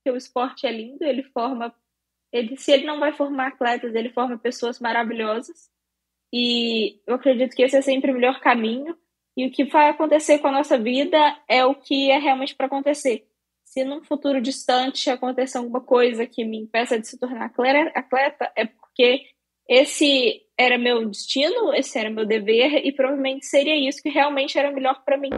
porque o esporte é lindo, se ele não vai formar atletas, ele forma pessoas maravilhosas. E eu acredito que esse é sempre o melhor caminho. E o que vai acontecer com a nossa vida é o que é realmente para acontecer. Se num futuro distante acontecer alguma coisa que me impeça de se tornar atleta, é porque esse era meu destino, esse era meu dever, e provavelmente seria isso que realmente era melhor para mim.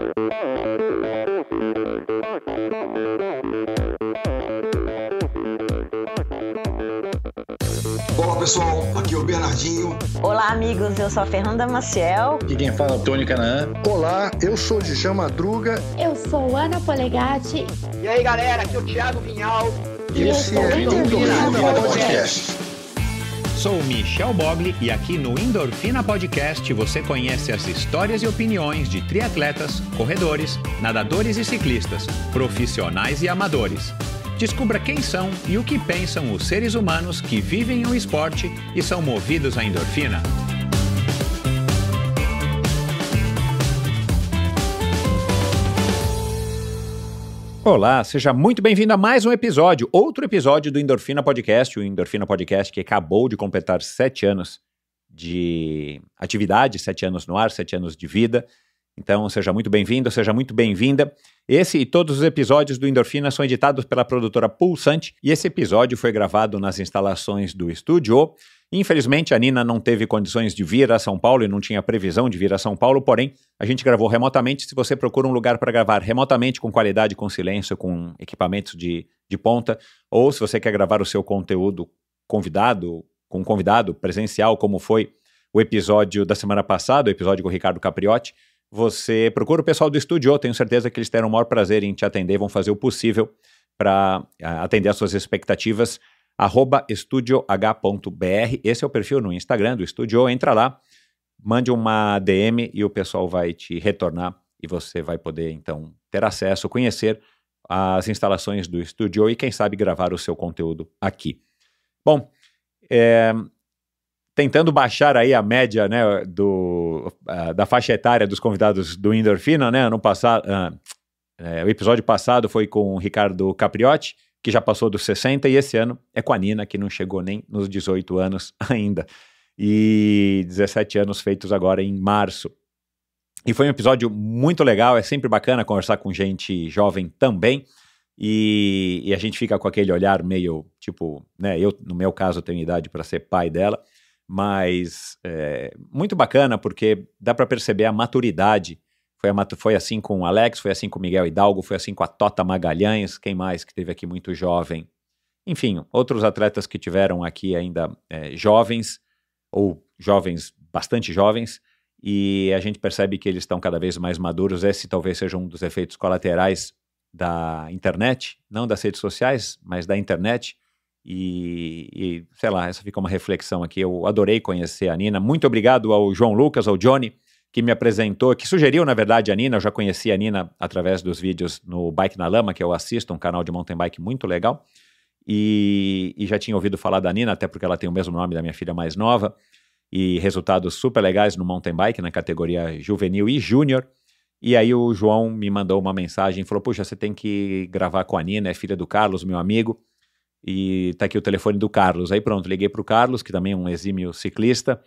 Olá pessoal, aqui é o Bernardinho. Olá amigos, eu sou a Fernanda Maciel. E quem fala é o Tony Canaã. Olá, eu sou o Djan Madruga. Eu sou Ana Polegatti. E aí galera, aqui é o Thiago Vinhal. E esse é o Endorfina Podcast. Sou Michel Bogli e aqui no Endorfina Podcast você conhece as histórias e opiniões de triatletas, corredores, nadadores e ciclistas, profissionais e amadores. Descubra quem são e o que pensam os seres humanos que vivem o esporte e são movidos à endorfina. Olá, seja muito bem-vindo a mais um episódio, outro episódio do Endorfina Podcast, o Endorfina Podcast que acabou de completar 7 anos de atividade, 7 anos no ar, 7 anos de vida. Então, seja muito bem-vindo, seja muito bem-vinda. Esse e todos os episódios do Endorfina são editados pela produtora Pulsante e esse episódio foi gravado nas instalações do estúdio. Infelizmente, a Nina não teve condições de vir a São Paulo e não tinha previsão de vir a São Paulo, porém, a gente gravou remotamente. Se você procura um lugar para gravar remotamente, com qualidade, com silêncio, com equipamentos de ponta, ou se você quer gravar o seu conteúdo com um convidado presencial, como foi o episódio da semana passada, o episódio com o Ricardo Capriotti, você procura o pessoal do estúdio, tenho certeza que eles terão o maior prazer em te atender, vão fazer o possível para atender às suas expectativas. @estudioh.br, esse é o perfil no Instagram do Estúdio, entra lá, mande uma DM e o pessoal vai te retornar e você vai poder então ter acesso, conhecer as instalações do Estúdio e quem sabe gravar o seu conteúdo aqui. Bom, tentando baixar aí a média, né, da faixa etária dos convidados do Endorfina, né, o episódio passado foi com o Ricardo Capriotti, que já passou dos 60, e esse ano é com a Nina, que não chegou nem nos 18 anos ainda, e 17 anos feitos agora em março. E foi um episódio muito legal, é sempre bacana conversar com gente jovem também, e a gente fica com aquele olhar meio, tipo, né, eu, no meu caso, tenho idade para ser pai dela, mas muito bacana porque dá para perceber a maturidade. Foi assim com o Alex, foi assim com o Miguel Hidalgo, foi assim com a Tota Magalhães, quem mais que teve aqui muito jovem? Enfim, outros atletas que tiveram aqui ainda jovens, ou jovens, bastante jovens, e a gente percebe que eles estão cada vez mais maduros. Esse talvez seja um dos efeitos colaterais da internet, não das redes sociais, mas da internet. E sei lá, essa fica uma reflexão aqui. Eu adorei conhecer a Nina. Muito obrigado ao João Lucas, ao Johnny, que me apresentou, que sugeriu, na verdade, a Nina. Eu já conheci a Nina através dos vídeos no Bike na Lama, que eu assisto, um canal de mountain bike muito legal. E já tinha ouvido falar da Nina, até porque ela tem o mesmo nome da minha filha mais nova. E resultados super legais no mountain bike, na categoria juvenil e júnior. E aí o João me mandou uma mensagem e falou: puxa, você tem que gravar com a Nina, é filha do Carlos, meu amigo. E tá aqui o telefone do Carlos. Aí pronto, liguei pro Carlos, que também é um exímio ciclista,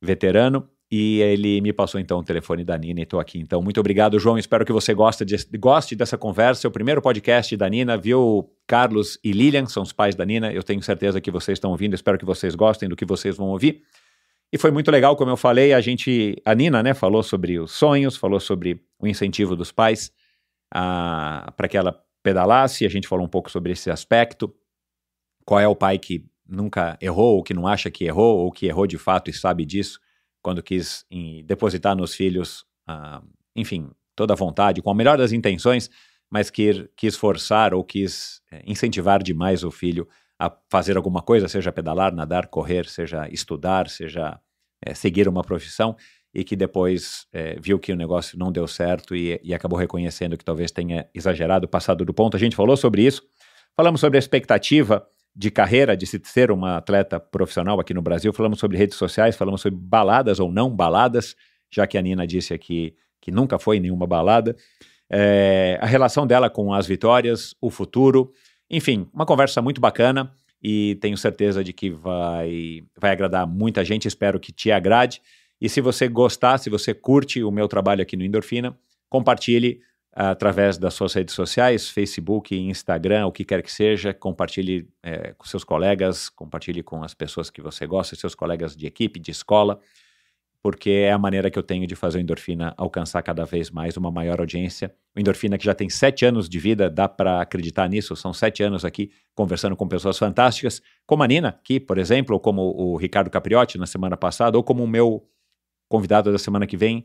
veterano, e ele me passou então o telefone da Nina e tô aqui. Então, muito obrigado, João, espero que você goste dessa conversa, é o primeiro podcast da Nina, viu? Carlos e Lilian são os pais da Nina, eu tenho certeza que vocês estão ouvindo, espero que vocês gostem do que vocês vão ouvir. E foi muito legal, como eu falei, a Nina, né, falou sobre os sonhos, falou sobre o incentivo dos pais para que ela pedalasse, a gente falou um pouco sobre esse aspecto. Qual é o pai que nunca errou, ou que não acha que errou, ou que errou de fato e sabe disso, quando quis depositar nos filhos, enfim, toda a vontade, com a melhor das intenções, mas quis forçar ou quis incentivar demais o filho a fazer alguma coisa, seja pedalar, nadar, correr, seja estudar, seja seguir uma profissão, e que depois viu que o negócio não deu certo e acabou reconhecendo que talvez tenha exagerado, passado do ponto. A gente falou sobre isso, falamos sobre a expectativa de carreira, de se ser uma atleta profissional aqui no Brasil, falamos sobre redes sociais, falamos sobre baladas ou não baladas, já que a Nina disse aqui que nunca foi em nenhuma balada, a relação dela com as vitórias, o futuro, Enfim, uma conversa muito bacana e tenho certeza de que vai agradar muita gente, espero que te agrade. E se você gostar, se você curte o meu trabalho aqui no Endorfina, compartilhe através das suas redes sociais, Facebook, Instagram, o que quer que seja, compartilhe com seus colegas, compartilhe com as pessoas que você gosta, seus colegas de equipe, de escola, porque é a maneira que eu tenho de fazer o Endorfina alcançar cada vez mais uma maior audiência. O Endorfina, que já tem 7 anos de vida, dá para acreditar nisso, são 7 anos aqui conversando com pessoas fantásticas, como a Nina, aqui, por exemplo, ou como o Ricardo Capriotti na semana passada, ou como o meu convidado da semana que vem,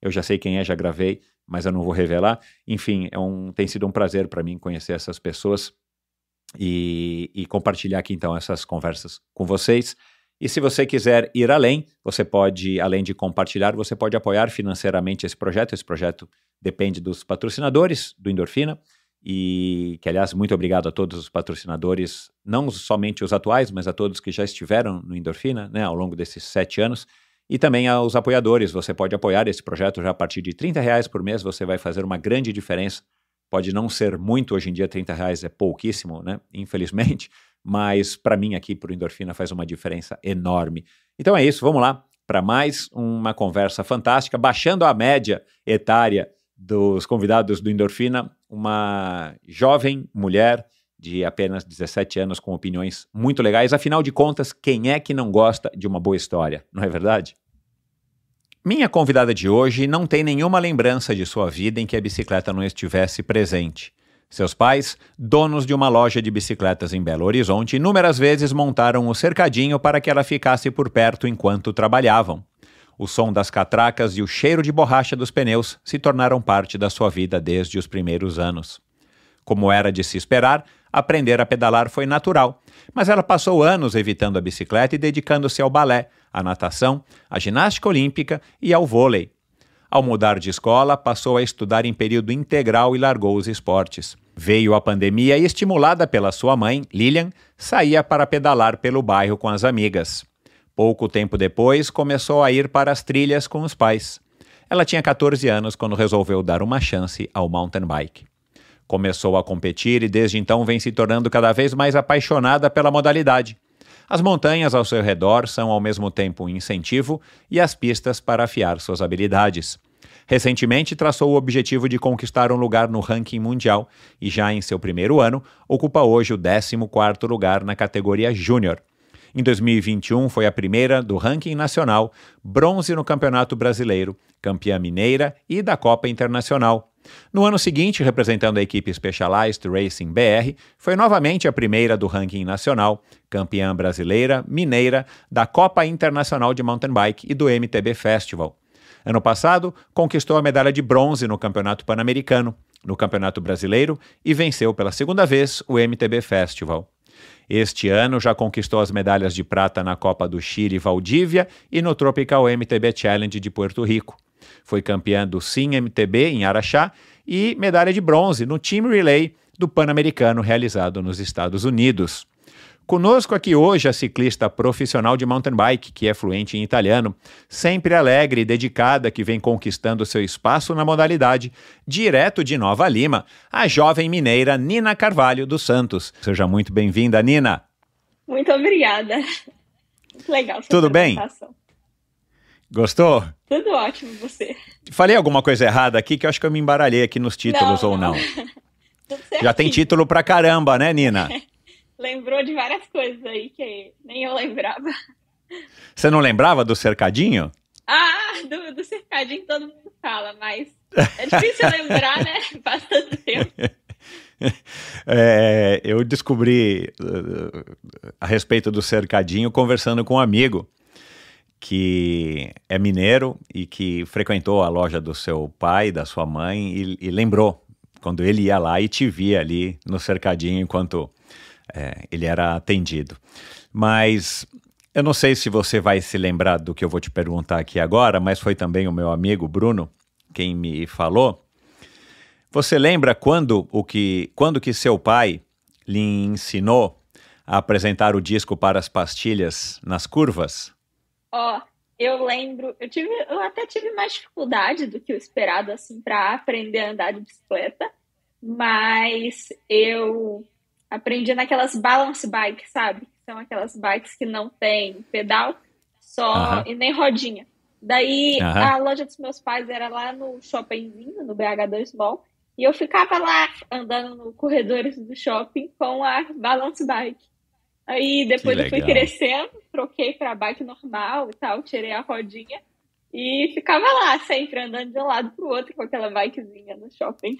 eu já sei quem é, já gravei, mas eu não vou revelar. Enfim, tem sido um prazer para mim conhecer essas pessoas e compartilhar aqui então essas conversas com vocês. E se você quiser ir além, você pode, além de compartilhar, você pode apoiar financeiramente esse projeto. Esse projeto depende dos patrocinadores do Endorfina, e que, aliás, muito obrigado a todos os patrocinadores, não somente os atuais, mas a todos que já estiveram no Endorfina, né, ao longo desses 7 anos, e também aos apoiadores. Você pode apoiar esse projeto já a partir de R$30 por mês, você vai fazer uma grande diferença. Pode não ser muito, hoje em dia R$30 é pouquíssimo, né, infelizmente, mas para mim aqui, para o Endorfina, faz uma diferença enorme. Então é isso, vamos lá para mais uma conversa fantástica, baixando a média etária dos convidados do Endorfina, uma jovem mulher de apenas 17 anos com opiniões muito legais. Afinal de contas, quem é que não gosta de uma boa história, não é verdade? Minha convidada de hoje não tem nenhuma lembrança de sua vida em que a bicicleta não estivesse presente. Seus pais, donos de uma loja de bicicletas em Belo Horizonte, inúmeras vezes montaram o cercadinho para que ela ficasse por perto enquanto trabalhavam. O som das catracas e o cheiro de borracha dos pneus se tornaram parte da sua vida desde os primeiros anos. Como era de se esperar, aprender a pedalar foi natural, mas ela passou anos evitando a bicicleta e dedicando-se ao balé, à natação, à ginástica olímpica e ao vôlei. Ao mudar de escola, passou a estudar em período integral e largou os esportes. Veio a pandemia e, estimulada pela sua mãe, Lilian, saía para pedalar pelo bairro com as amigas. Pouco tempo depois, começou a ir para as trilhas com os pais. Ela tinha 14 anos quando resolveu dar uma chance ao mountain bike. Começou a competir e desde então vem se tornando cada vez mais apaixonada pela modalidade. As montanhas ao seu redor são ao mesmo tempo um incentivo e as pistas para afiar suas habilidades. Recentemente traçou o objetivo de conquistar um lugar no ranking mundial e já em seu primeiro ano ocupa hoje o 14º lugar na categoria Júnior. Em 2021 foi a primeira do ranking nacional, bronze no Campeonato Brasileiro, campeã mineira e da Copa Internacional. No ano seguinte, representando a equipe Specialized Racing BR, foi novamente a primeira do ranking nacional, campeã brasileira, mineira, da Copa Internacional de Mountain Bike e do MTB Festival. Ano passado, conquistou a medalha de bronze no Campeonato Pan-Americano, no Campeonato Brasileiro e venceu pela segunda vez o MTB Festival. Este ano já conquistou as medalhas de prata na Copa do Chile Valdívia e no Tropical MTB Challenge de Puerto Rico. Foi campeã do Sim MTB em Araxá e medalha de bronze no Team Relay do Pan-Americano realizado nos Estados Unidos. Conosco aqui hoje a ciclista profissional de mountain bike, que é fluente em italiano, sempre alegre e dedicada, que vem conquistando seu espaço na modalidade, direto de Nova Lima, a jovem mineira Nina Carvalho dos Santos. Seja muito bem-vinda, Nina. Muito obrigada. Muito legal sua Tudo bem? Gostou? Tudo ótimo, você. Falei alguma coisa errada aqui, que eu acho que eu me embaralhei aqui nos títulos ou não. Já tem título pra caramba, né, Nina? Lembrou de várias coisas aí que nem eu lembrava. Você não lembrava do cercadinho? Do cercadinho todo mundo fala, mas é difícil lembrar, né? Faz tanto tempo. Eu descobri a respeito do cercadinho conversando com um amigo que é mineiro e que frequentou a loja do seu pai, da sua mãe, e lembrou quando ele ia lá e te via ali no cercadinho enquanto ele era atendido. Mas eu não sei se você vai se lembrar do que eu vou te perguntar aqui agora, mas foi também o meu amigo Bruno quem me falou. Você lembra quando que seu pai lhe ensinou a apresentar o disco para as pastilhas nas curvas? Eu lembro, eu até tive mais dificuldade do que o esperado, assim, para aprender a andar de bicicleta, mas eu Aprendi naquelas balance bikes, sabe? São aquelas bikes que não tem pedal, só e nem rodinha. Daí a loja dos meus pais era lá no shoppingzinho, no BH2 Mall, e eu ficava lá andando nos corredores do shopping com a balance bike. Aí depois eu fui crescendo, troquei para bike normal e tal, tirei a rodinha e ficava lá sempre andando de um lado pro outro com aquela bikezinha no shopping.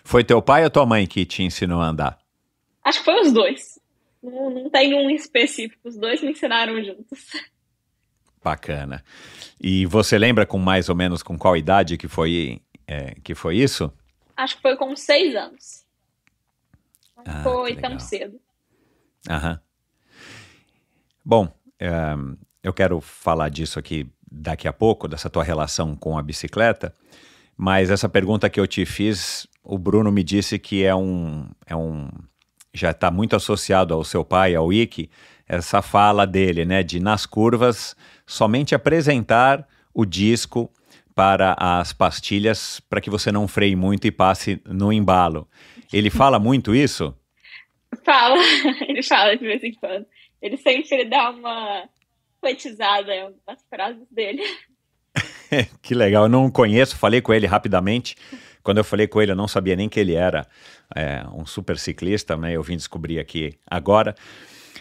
Foi teu pai ou tua mãe que te ensinou a andar? Acho que foi os dois. Não tem um específico, os dois me ensinaram juntos. Bacana. E você lembra com mais ou menos com qual idade que foi isso? Acho que foi com 6 anos. Não foi tão cedo. Bom, eu quero falar disso aqui daqui a pouco, dessa tua relação com a bicicleta, mas essa pergunta que eu te fiz, o Bruno me disse que já está muito associado ao seu pai, ao Ike, essa fala dele, né, de nas curvas somente apresentar o disco para as pastilhas para que você não freie muito e passe no embalo. Ele fala muito isso? Ele fala de vez em quando. Ele sempre dá uma poetizada em algumas frases dele. Que legal, eu não conheço, falei com ele rapidamente. Quando eu falei com ele, eu não sabia nem que ele era um super ciclista, né? Eu vim descobrir aqui agora.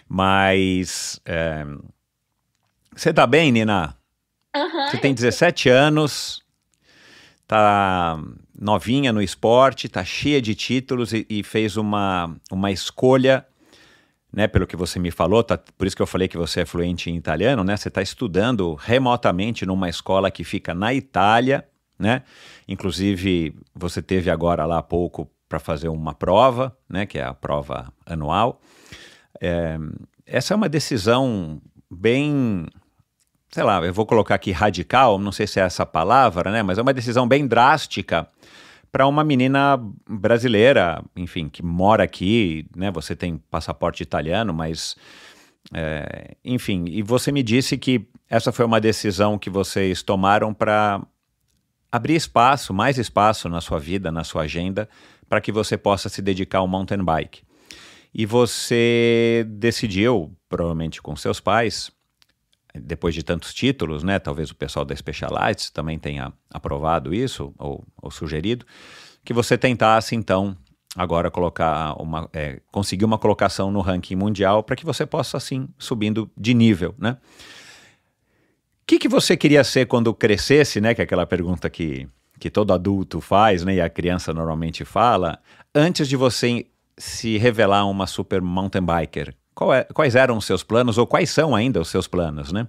Mas você tá bem, Nina? Você tem 17 anos, tá novinha no esporte, tá cheia de títulos e fez uma escolha, né? Pelo que você me falou, por isso que eu falei que você é fluente em italiano, né? Você está estudando remotamente numa escola que fica na Itália, né? Inclusive, você teve agora lá há pouco para fazer uma prova, né? Que é a prova anual. Essa é uma decisão bem, sei lá, eu vou colocar aqui radical, não sei se é essa palavra, né? Mas é uma decisão bem drástica para uma menina brasileira, enfim, que mora aqui, né? Você tem passaporte italiano, mas, enfim, e você me disse que essa foi uma decisão que vocês tomaram para abrir espaço, mais espaço na sua vida, na sua agenda, para que você possa se dedicar ao mountain bike. E você decidiu, provavelmente com seus pais, depois de tantos títulos, né? Talvez o pessoal da Specialized também tenha aprovado isso, ou sugerido, que você tentasse, então, agora conseguir uma colocação no ranking mundial para que você possa, assim, subindo de nível, né? O que você queria ser quando crescesse, né? Que é aquela pergunta que todo adulto faz, né? E a criança normalmente fala, antes de você se revelar uma super mountain biker. Quais eram os seus planos, ou quais são ainda os seus planos, né?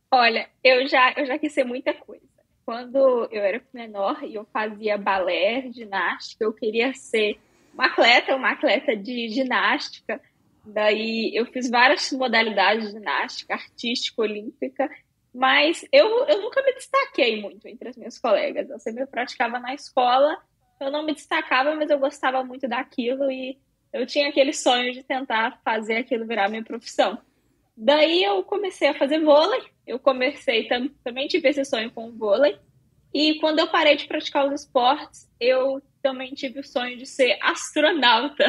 Olha, eu já quis ser muita coisa. Quando eu era menor e eu fazia balé, ginástica, eu queria ser uma atleta de ginástica. Daí eu fiz várias modalidades de ginástica, artística, olímpica, mas eu nunca me destaquei muito entre as minhas colegas. Eu sempre praticava na escola, eu não me destacava, mas eu gostava muito daquilo e eu tinha aquele sonho de tentar fazer aquilo virar minha profissão. Daí eu comecei a fazer vôlei, também tive esse sonho com o vôlei, e quando eu parei de praticar os esportes, eu também tive o sonho de ser astronauta.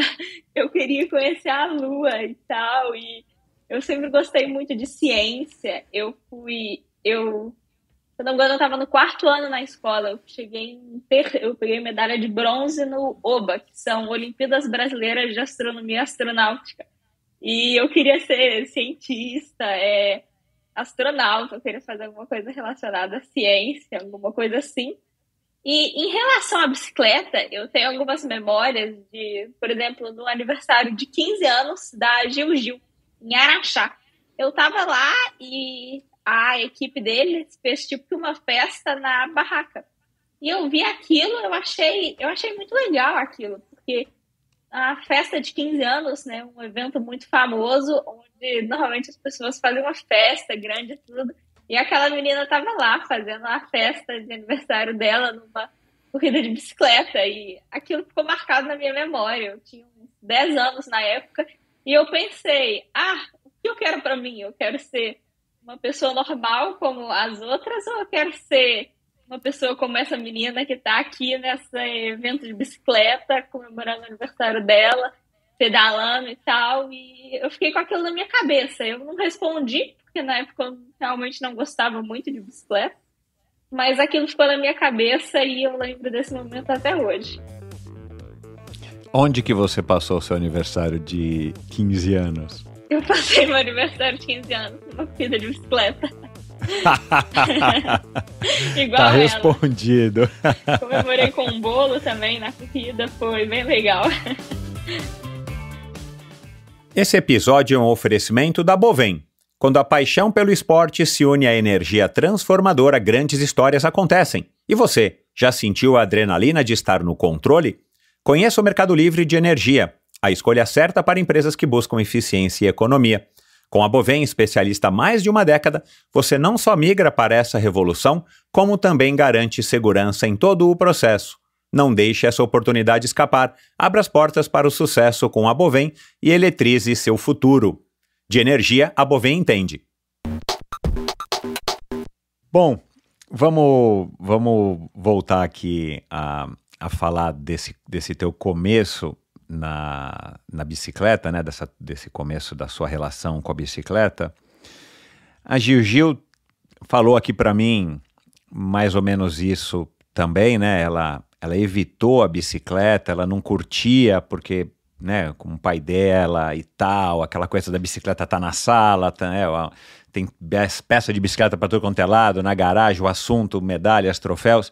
Eu queria conhecer a Lua e tal, e eu sempre gostei muito de ciência. Se eu não me engano, eu estava no 4º ano na escola, eu peguei medalha de bronze no OBA, que são Olimpíadas Brasileiras de Astronomia e Astronáutica. E eu queria ser cientista, astronauta, eu queria fazer alguma coisa relacionada à ciência, alguma coisa assim. E em relação à bicicleta, eu tenho algumas memórias de, por exemplo, no aniversário de 15 anos da Gil, em Araxá. Eu estava lá e a equipe deles fez tipo uma festa na barraca. E eu vi aquilo, eu achei muito legal aquilo, porque a festa de 15 anos, né, um evento muito famoso, onde normalmente as pessoas fazem uma festa grande e tudo, e aquela menina estava lá fazendo a festa de aniversário dela numa corrida de bicicleta, e aquilo ficou marcado na minha memória. Eu tinha uns 10 anos na época, e eu pensei, o que eu quero para mim? Eu quero ser uma pessoa normal como as outras, ou eu quero ser uma pessoa como essa menina que está aqui nesse evento de bicicleta, comemorando o aniversário dela, pedalando e tal, e eu fiquei com aquilo na minha cabeça. Eu não respondi, porque na época eu realmente não gostava muito de bicicleta, mas aquilo ficou na minha cabeça e eu lembro desse momento até hoje. Onde que você passou o seu aniversário de 15 anos? Eu passei meu aniversário de 15 anos numa corrida de bicicleta. Igual tá ela. respondido. Comemorei com um bolo também na corrida, foi bem legal. Esse episódio é um oferecimento da Bovem. Quando a paixão pelo esporte se une à energia transformadora, grandes histórias acontecem. E você, já sentiu a adrenalina de estar no controle? Conheça o Mercado Livre de Energia, a escolha certa para empresas que buscam eficiência e economia. Com a Bovem, especialista há mais de uma década, você não só migra para essa revolução, como também garante segurança em todo o processo. Não deixe essa oportunidade escapar. Abra as portas para o sucesso com a Bovem e eletrize seu futuro. De energia, a Bovem entende. Bom, vamos voltar aqui a falar desse teu começo na bicicleta, né? Desse começo da sua relação com a bicicleta. A Gil falou aqui para mim mais ou menos isso também, né? Ela evitou a bicicleta, ela não curtia porque, né, com o pai dela e tal, aquela coisa da bicicleta tá na sala, tem peça de bicicleta para todo quanto é lado, na garagem, o assunto, medalhas, troféus.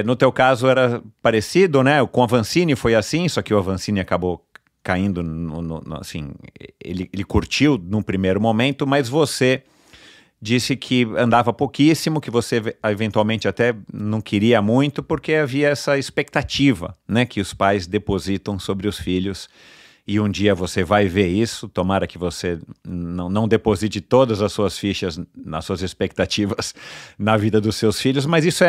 No teu caso era parecido, né? Com a Avancini foi assim, só que o Avancini acabou caindo, assim, ele curtiu num primeiro momento, mas você disse que andava pouquíssimo, que você eventualmente até não queria muito, porque havia essa expectativa, né, que os pais depositam sobre os filhos, e um dia você vai ver isso. Tomara que você não deposite todas as suas fichas nas suas expectativas na vida dos seus filhos, mas isso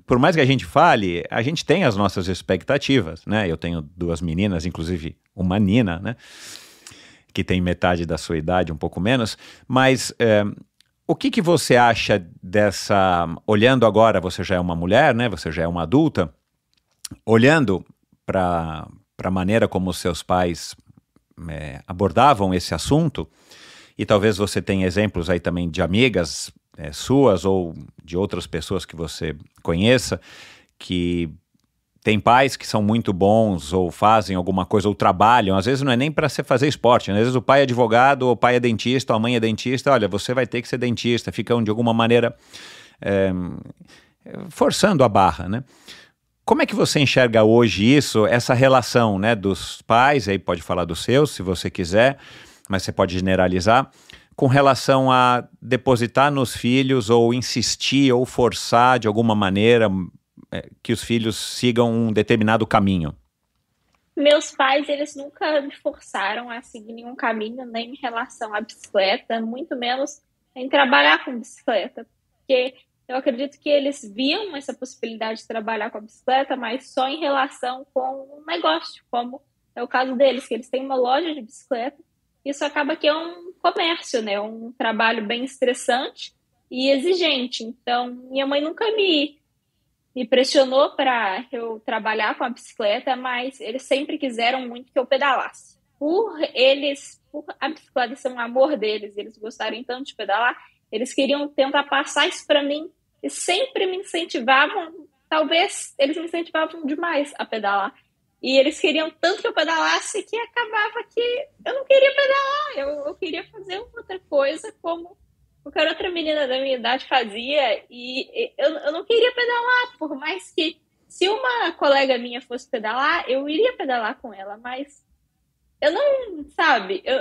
por mais que a gente fale, a gente tem as nossas expectativas, né? Eu tenho 2 meninas, inclusive uma Nina, né, que tem metade da sua idade, um pouco menos, mas o que você acha olhando agora, você já é uma mulher, né? Você já é uma adulta, olhando para a maneira como os seus pais abordavam esse assunto, e talvez você tenha exemplos aí também de amigas suas ou de outras pessoas que você conheça, que tem pais que são muito bons ou fazem alguma coisa ou trabalham, às vezes não é nem para você fazer esporte, né? Às vezes o pai é advogado, ou o pai é dentista, ou a mãe é dentista, olha, você vai ter que ser dentista, ficam de alguma maneira forçando a barra, né? Como é que você enxerga hoje isso, essa relação, né, dos pais, aí pode falar dos seus, se você quiser, mas você pode generalizar, com relação a depositar nos filhos ou insistir ou forçar de alguma maneira que os filhos sigam um determinado caminho? Meus pais, eles nunca me forçaram a seguir nenhum caminho, nem em relação à bicicleta, muito menos em trabalhar com bicicleta, porque eu acredito que eles viam essa possibilidade de trabalhar com a bicicleta, mas só em relação com o negócio, como é o caso deles, que eles têm uma loja de bicicleta. Isso acaba que é um comércio, né? Um trabalho bem estressante e exigente. Então, minha mãe nunca me pressionou para eu trabalhar com a bicicleta, mas eles sempre quiseram muito que eu pedalasse. Por a bicicleta ser um amor deles, eles gostarem tanto de pedalar, eles queriam tentar passar isso para mim e sempre me incentivavam. Talvez eles me incentivavam demais a pedalar. E eles queriam tanto que eu pedalasse que acabava que eu não queria pedalar. Eu queria fazer outra coisa como qualquer outra menina da minha idade fazia. E eu não queria pedalar, por mais que se uma colega minha fosse pedalar, eu iria pedalar com ela. Mas eu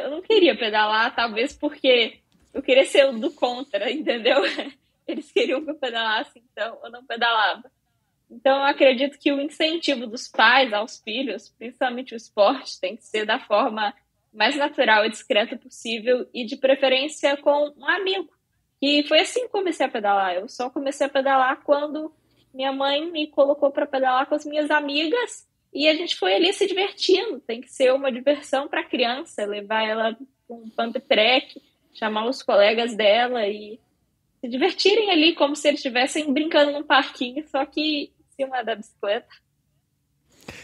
não queria pedalar, talvez porque eu queria ser o do contra, entendeu? Eles queriam que eu pedalasse, então eu não pedalava. Então, eu acredito que o incentivo dos pais aos filhos, principalmente o esporte, tem que ser da forma mais natural e discreta possível e, de preferência, com um amigo. E foi assim que comecei a pedalar. Eu só comecei a pedalar quando minha mãe me colocou para pedalar com as minhas amigas e a gente foi ali se divertindo. Tem que ser uma diversão para a criança, levar ela com um pump-track, chamar os colegas dela e se divertirem ali como se eles estivessem brincando num parquinho, só que em cima da bicicleta.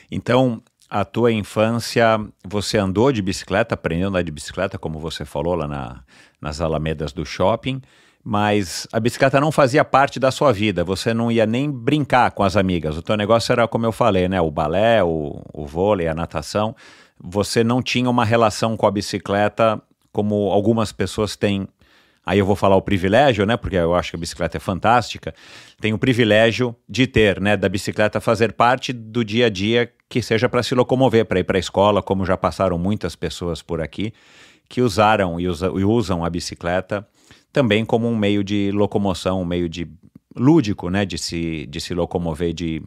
Então, a tua infância, você andou de bicicleta, aprendeu a andar de bicicleta, como você falou lá nas alamedas do shopping, mas a bicicleta não fazia parte da sua vida, você não ia nem brincar com as amigas, o teu negócio era, como eu falei, né, o balé, o vôlei, a natação, você não tinha uma relação com a bicicleta como algumas pessoas têm. Aí eu vou falar o privilégio, né, porque eu acho que a bicicleta é fantástica, tem o privilégio de ter, né, da bicicleta fazer parte do dia a dia, que seja para se locomover, para ir para a escola, como já passaram muitas pessoas por aqui, que usaram e usam a bicicleta também como um meio de locomoção, um meio de lúdico, né, de se locomover, de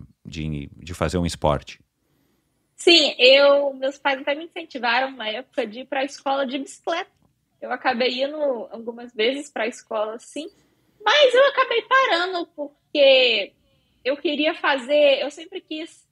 fazer um esporte. Sim, meus pais até me incentivaram na época de ir para a escola de bicicleta. Eu acabei indo algumas vezes para a escola, sim, mas eu acabei parando porque eu queria fazer, eu sempre quis,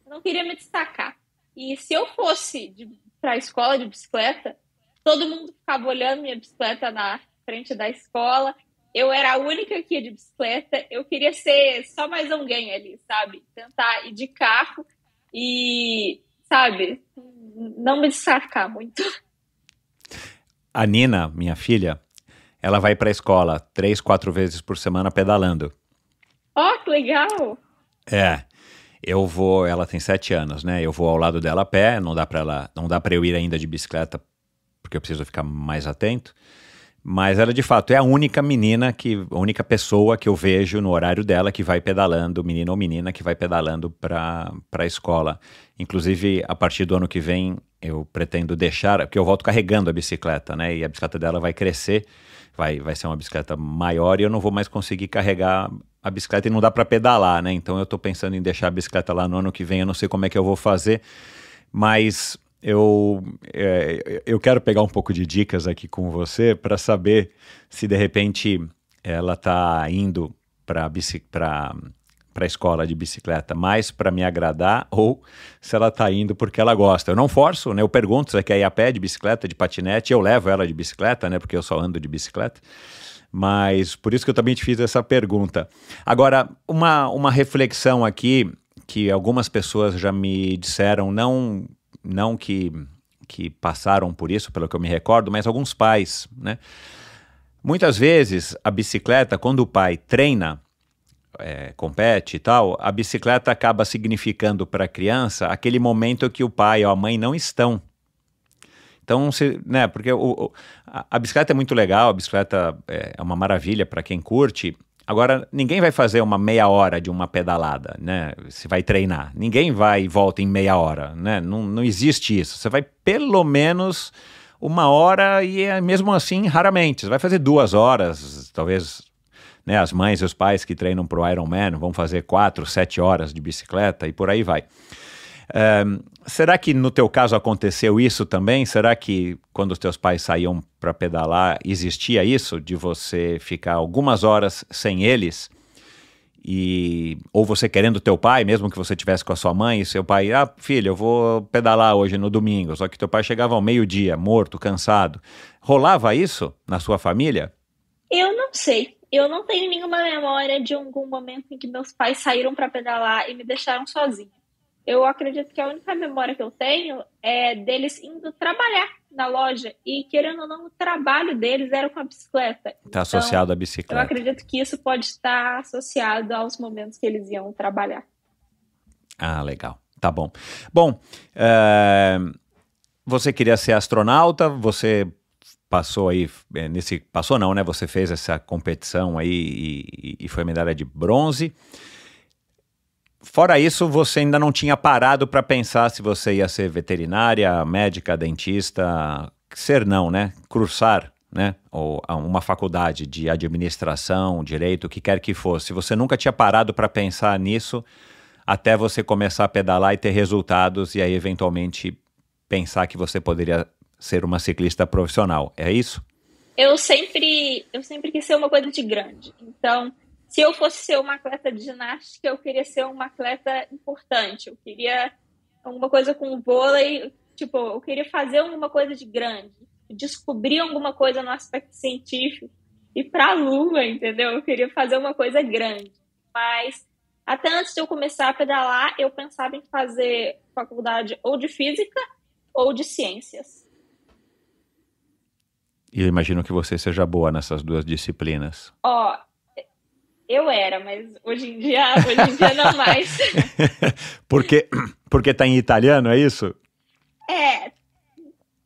eu não queria me destacar. E se eu fosse para a escola de bicicleta, todo mundo ficava olhando minha bicicleta na frente da escola, eu era a única que ia de bicicleta, eu queria ser só mais alguém ali, sabe? Tentar ir de carro e, sabe, não me destacar muito. A Nina, minha filha, ela vai para a escola 3, 4 vezes por semana pedalando. Oh, que legal! Ela tem 7 anos, né? Eu vou ao lado dela a pé, não dá para eu ir ainda de bicicleta, porque eu preciso ficar mais atento. Mas ela, de fato, é a única pessoa que eu vejo no horário dela que vai pedalando, menino ou menina, que vai pedalando para a escola. Inclusive, a partir do ano que vem, eu pretendo deixar, porque eu volto carregando a bicicleta, né? E a bicicleta dela vai crescer, vai ser uma bicicleta maior e eu não vou mais conseguir carregar a bicicleta e não dá para pedalar, né? Então eu estou pensando em deixar a bicicleta lá no ano que vem, eu não sei como é que eu vou fazer, mas eu quero pegar um pouco de dicas aqui com você para saber se de repente ela está indo para a escola de bicicleta mais para me agradar ou se ela está indo porque ela gosta. Eu não forço, né? Eu pergunto se ela quer ir a pé, de bicicleta, de patinete, eu levo ela de bicicleta, né? Porque eu só ando de bicicleta. Mas por isso que eu também te fiz essa pergunta. Agora, uma reflexão aqui que algumas pessoas já me disseram, não que passaram por isso, pelo que eu me recordo, mas alguns pais, né? Muitas vezes a bicicleta, quando o pai treina, compete e tal, a bicicleta acaba significando para a criança aquele momento que o pai ou a mãe não estão. Então, né, porque a bicicleta é muito legal, a bicicleta é uma maravilha para quem curte. Agora, ninguém vai fazer uma meia hora de uma pedalada, né? Você vai treinar. Ninguém vai e volta em meia hora, né? Não existe isso. Você vai pelo menos 1 hora e mesmo assim, raramente. Você vai fazer 2 horas, talvez, né? As mães e os pais que treinam para o Ironman vão fazer 4, 7 horas de bicicleta e por aí vai. Será que no teu caso aconteceu isso também? Será que quando os teus pais saíam para pedalar, existia isso de você ficar algumas horas sem eles? Ou você querendo teu pai, mesmo que você estivesse com a sua mãe, e seu pai, filho, eu vou pedalar hoje no domingo, só que teu pai chegava ao meio-dia, morto, cansado. Rolava isso na sua família? Eu não sei. Eu não tenho nenhuma memória de algum momento em que meus pais saíram para pedalar e me deixaram sozinha. Eu acredito que a única memória que eu tenho é deles indo trabalhar na loja e, querendo ou não, o trabalho deles era com a bicicleta. Está associado à bicicleta. Eu acredito que isso pode estar associado aos momentos que eles iam trabalhar. Ah, legal. Tá bom. Bom, você queria ser astronauta, você passou aí, passou não, né? Você fez essa competição aí e foi medalha de bronze. Fora isso, você ainda não tinha parado para pensar se você ia ser veterinária, médica, dentista, né? Cursar, né? Ou uma faculdade de administração, direito, o que quer que fosse. Você nunca tinha parado para pensar nisso até você começar a pedalar e ter resultados e aí eventualmente pensar que você poderia ser uma ciclista profissional. É isso? Eu sempre quis ser uma coisa de grande. Então, se eu fosse ser uma atleta de ginástica, eu queria ser uma atleta importante. Eu queria alguma coisa com vôlei, eu queria fazer alguma coisa de grande, descobrir alguma coisa no aspecto científico, ir para a Lua, entendeu? Eu queria fazer uma coisa grande. Mas Até antes de eu começar a pedalar, eu pensava em fazer faculdade ou de física ou de ciências. E eu imagino que você seja boa nessas duas disciplinas. Eu era, mas hoje em dia não mais. Porque tá em italiano, é isso?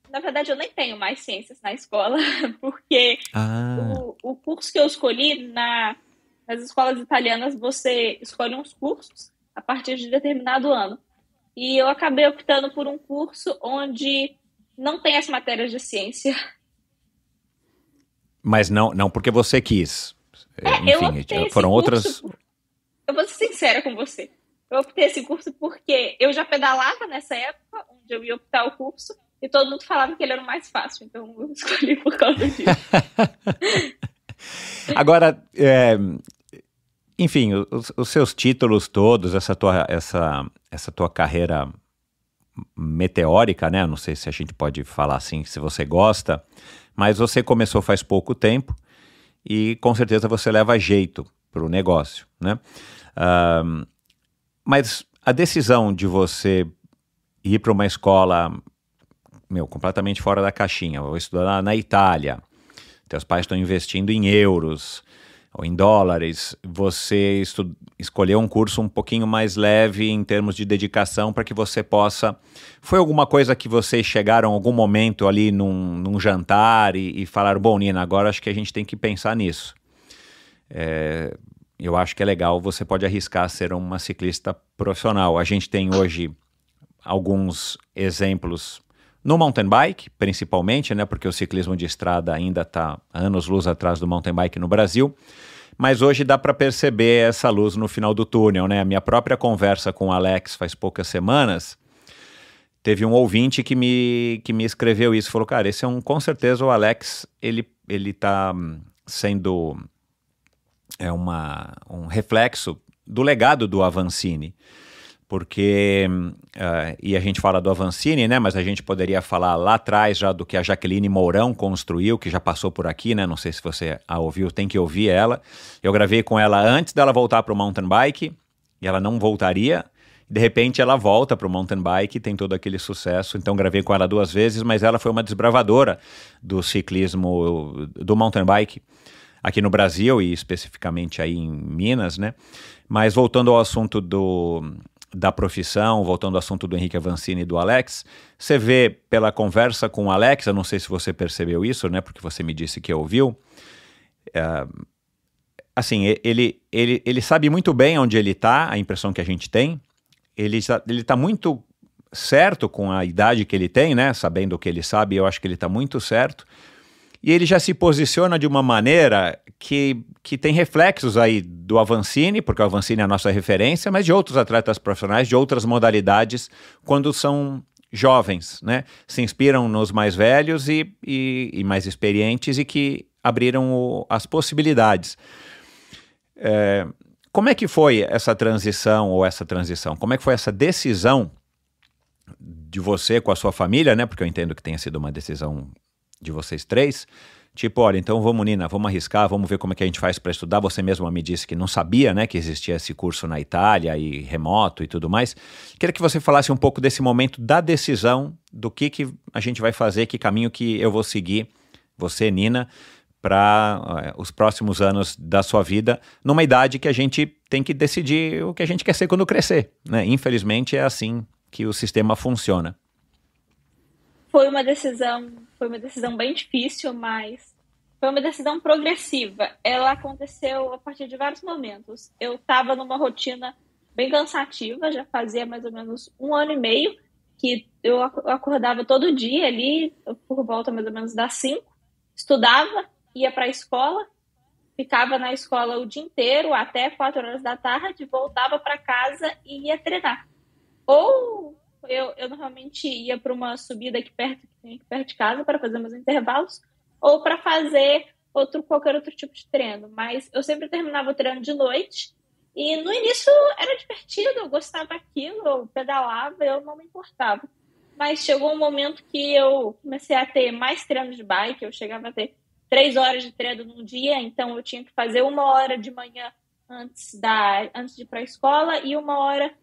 Na verdade eu nem tenho mais ciências na escola, porque o curso que eu escolhi nas escolas italianas, você escolhe uns cursos a partir de determinado ano. E eu acabei optando por um curso onde não tem as matérias de ciência. Mas não porque você quis. Enfim, foram outras... Eu vou ser sincera com você. Eu optei esse curso porque eu já pedalava nessa época, onde eu ia optar o curso, e todo mundo falava que ele era o mais fácil. Então eu escolhi por causa disso. Agora, enfim, os seus títulos todos, essa tua carreira meteórica, né? Não sei se a gente pode falar assim, se você gosta, mas você começou faz pouco tempo e com certeza você leva jeito para o negócio, né? Mas a decisão de você ir para uma escola, completamente fora da caixinha, vou estudar na Itália, teus pais estão investindo em euros ou em dólares, você escolheu um curso um pouquinho mais leve em termos de dedicação para que você possa... Foi alguma coisa que vocês chegaram em algum momento ali num jantar e falaram, bom, Nina, agora acho que a gente tem que pensar nisso. Eu acho que é legal, você pode arriscar ser uma ciclista profissional. A gente tem hoje alguns exemplos no mountain bike, principalmente, né, porque o ciclismo de estrada ainda está anos-luz atrás do mountain bike no Brasil, mas hoje dá para perceber essa luz no final do túnel, né? A minha própria conversa com o Alex faz poucas semanas, teve um ouvinte que me escreveu isso, falou, cara, esse com certeza o Alex, ele está sendo um reflexo do legado do Avancini, porque, e a gente fala do Avancini, né, mas a gente poderia falar lá atrás já do que a Jaqueline Mourão construiu, que já passou por aqui, né, não sei se você a ouviu, tem que ouvir ela. Eu gravei com ela antes dela voltar para o mountain bike, e ela não voltaria, de repente ela volta para o mountain bike e tem todo aquele sucesso, então gravei com ela 2 vezes, mas ela foi uma desbravadora do ciclismo, do mountain bike, aqui no Brasil e especificamente aí em Minas, né, mas voltando ao assunto da profissão, voltando ao assunto do Henrique Avancini e do Alex, você vê pela conversa com o Alex, eu não sei se você percebeu isso, né, porque você me disse que ouviu, assim, ele sabe muito bem onde ele está, a impressão que a gente tem, ele tá muito certo com a idade que ele tem, né, sabendo o que ele sabe, eu acho que ele está muito certo, e ele já se posiciona de uma maneira que tem reflexos aí do Avancini, porque o Avancini é a nossa referência, mas de outros atletas profissionais, de outras modalidades, quando são jovens, né? Se inspiram nos mais velhos e mais experientes e que abriram as possibilidades. Como é que foi essa transição? Como é que foi essa decisão de você com a sua família, né? Porque eu entendo que tenha sido uma decisão de vocês 3, tipo, olha, então vamos, Nina, vamos arriscar, vamos ver como é que a gente faz para estudar. Você mesma me disse que não sabia, né, que existia esse curso na Itália e remoto e tudo mais. Queria que você falasse um pouco desse momento da decisão, do que a gente vai fazer, que caminho que eu vou seguir, você, Nina, para os próximos anos da sua vida, numa idade que a gente tem que decidir o que a gente quer ser quando crescer, né? Infelizmente é assim que o sistema funciona. Foi uma decisão bem difícil, mas foi uma decisão progressiva. Ela aconteceu a partir de vários momentos. Eu estava numa rotina bem cansativa, já fazia mais ou menos 1 ano e meio, que eu acordava todo dia ali, por volta mais ou menos das 5, estudava, ia para a escola, ficava na escola o dia inteiro, até 4 horas da tarde, voltava para casa e ia treinar. Ou eu normalmente ia para uma subida aqui perto de casa para fazer meus intervalos, ou para fazer qualquer outro tipo de treino. Mas eu sempre terminava o treino de noite, e no início era divertido, eu gostava daquilo, eu pedalava, eu não me importava. Mas chegou um momento que eu comecei a ter mais treinos de bike, eu chegava a ter 3 horas de treino num dia, então eu tinha que fazer 1 hora de manhã antes de ir para a escola e 1 hora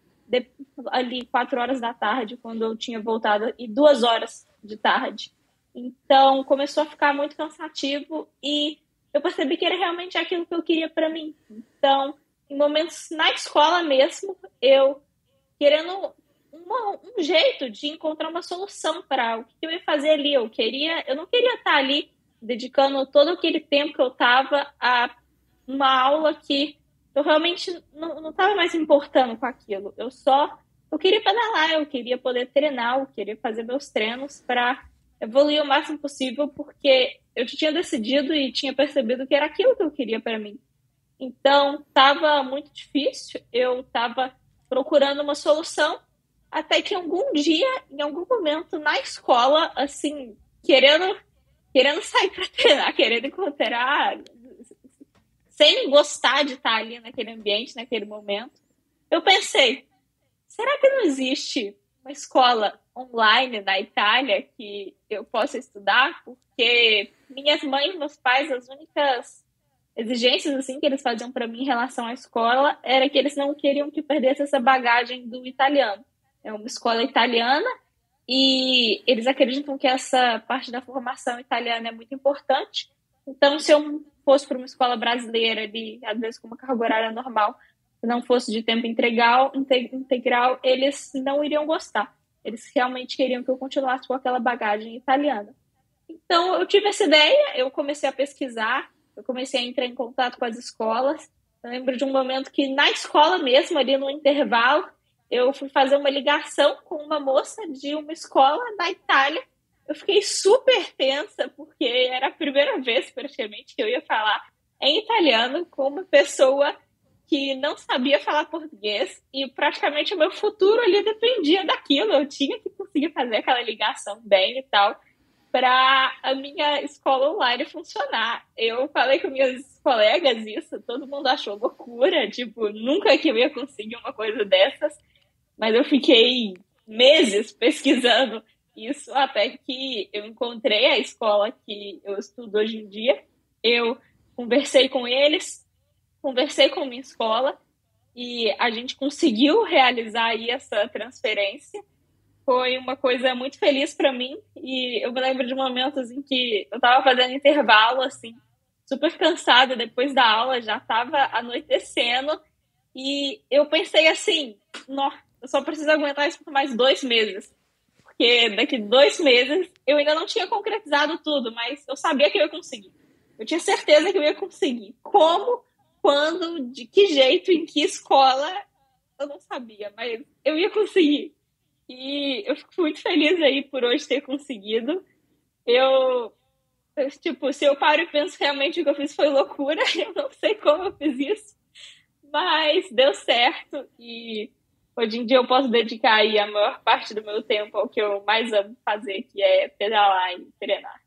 ali 4 horas da tarde, quando eu tinha voltado, e 2 horas de tarde. Então, começou a ficar muito cansativo e eu percebi que era realmente aquilo que eu queria para mim. Então, em momentos na escola mesmo, eu querendo um jeito de encontrar uma solução para o que eu ia fazer ali. Eu não queria estar ali dedicando todo aquele tempo que eu estava a uma aula que eu realmente não estava mais importando com aquilo. Eu queria pedalar, eu queria poder treinar, eu queria fazer meus treinos para evoluir o máximo possível, porque eu tinha decidido e tinha percebido que era aquilo que eu queria para mim. Então, estava muito difícil, eu estava procurando uma solução, até que algum dia, em algum momento, na escola, assim, querendo sair para treinar, querendo encontrar, sem gostar de estar ali naquele ambiente, naquele momento, eu pensei, será que não existe uma escola online na Itália que eu possa estudar? Porque minhas mães e meus pais, as únicas exigências assim que eles faziam para mim em relação à escola era que eles não queriam que eu perdesse essa bagagem do italiano. É uma escola italiana e eles acreditam que essa parte da formação italiana é muito importante. Então, se eu fosse para uma escola brasileira ali, às vezes com uma carga horária normal, se não fosse de tempo integral, eles não iriam gostar. Eles realmente queriam que eu continuasse com aquela bagagem italiana. Então, eu tive essa ideia, eu comecei a pesquisar, eu comecei a entrar em contato com as escolas. Eu lembro de um momento que na escola mesmo, ali no intervalo, eu fui fazer uma ligação com uma moça de uma escola da Itália. Eu fiquei super tensa, porque era a primeira vez, praticamente, que eu ia falar em italiano com uma pessoa que não sabia falar português e praticamente o meu futuro ali dependia daquilo. Eu tinha que conseguir fazer aquela ligação bem e tal para a minha escola online funcionar. Eu falei com meus colegas isso, todo mundo achou loucura, tipo, nunca que eu ia conseguir uma coisa dessas, mas eu fiquei meses pesquisando isso até que eu encontrei a escola que eu estudo hoje em dia. Eu conversei com eles, conversei com minha escola e a gente conseguiu realizar aí essa transferência. Foi uma coisa muito feliz para mim e eu me lembro de momentos em que eu estava fazendo intervalo, assim, super cansada depois da aula, já estava anoitecendo e eu pensei assim, eu só preciso aguentar isso por mais 2 meses, porque daqui 2 meses eu ainda não tinha concretizado tudo, mas eu sabia que eu ia conseguir. Eu tinha certeza que eu ia conseguir. Como, quando, de que jeito, em que escola, eu não sabia, mas eu ia conseguir. E eu fico muito feliz aí por hoje ter conseguido. Se eu paro e penso realmente o que eu fiz foi loucura, eu não sei como eu fiz isso, mas deu certo e hoje em dia eu posso dedicar aí a maior parte do meu tempo ao que eu mais amo fazer, que é pedalar e treinar.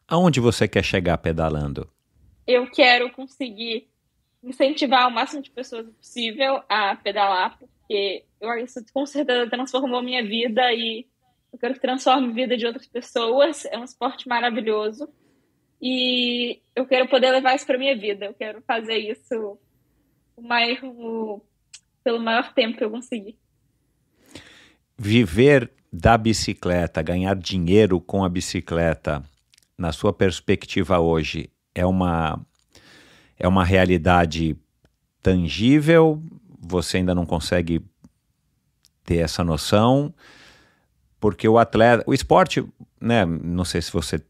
Aonde você quer chegar pedalando? Eu quero conseguir incentivar o máximo de pessoas possível a pedalar, porque isso com certeza transformou minha vida e eu quero que transforme a vida de outras pessoas. É um esporte maravilhoso e eu quero poder levar isso para minha vida. Eu quero fazer isso pelo maior tempo que eu conseguir. Viver da bicicleta, ganhar dinheiro com a bicicleta, na sua perspectiva hoje, é uma realidade tangível? Você ainda não consegue ter essa noção? Porque o esporte, né, não sei se você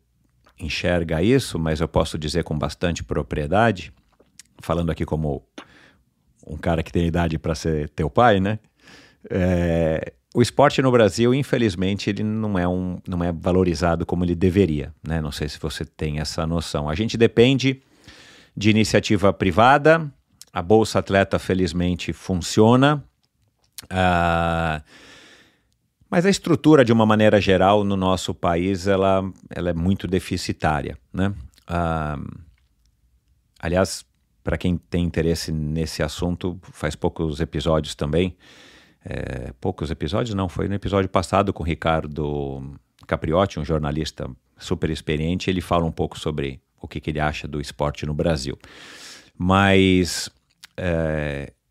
enxerga isso, mas eu posso dizer com bastante propriedade, falando aqui como um cara que tem idade para ser teu pai, né? O esporte no Brasil, infelizmente, ele não é valorizado como ele deveria, né? Não sei se você tem essa noção. A gente depende de iniciativa privada, a Bolsa Atleta, felizmente, funciona, mas a estrutura, de uma maneira geral, no nosso país, ela é muito deficitária, né? Aliás, para quem tem interesse nesse assunto, faz poucos episódios também, poucos episódios não, foi no episódio passado com o Ricardo Capriotti, um jornalista super experiente, ele fala um pouco sobre o que ele acha do esporte no Brasil. Mas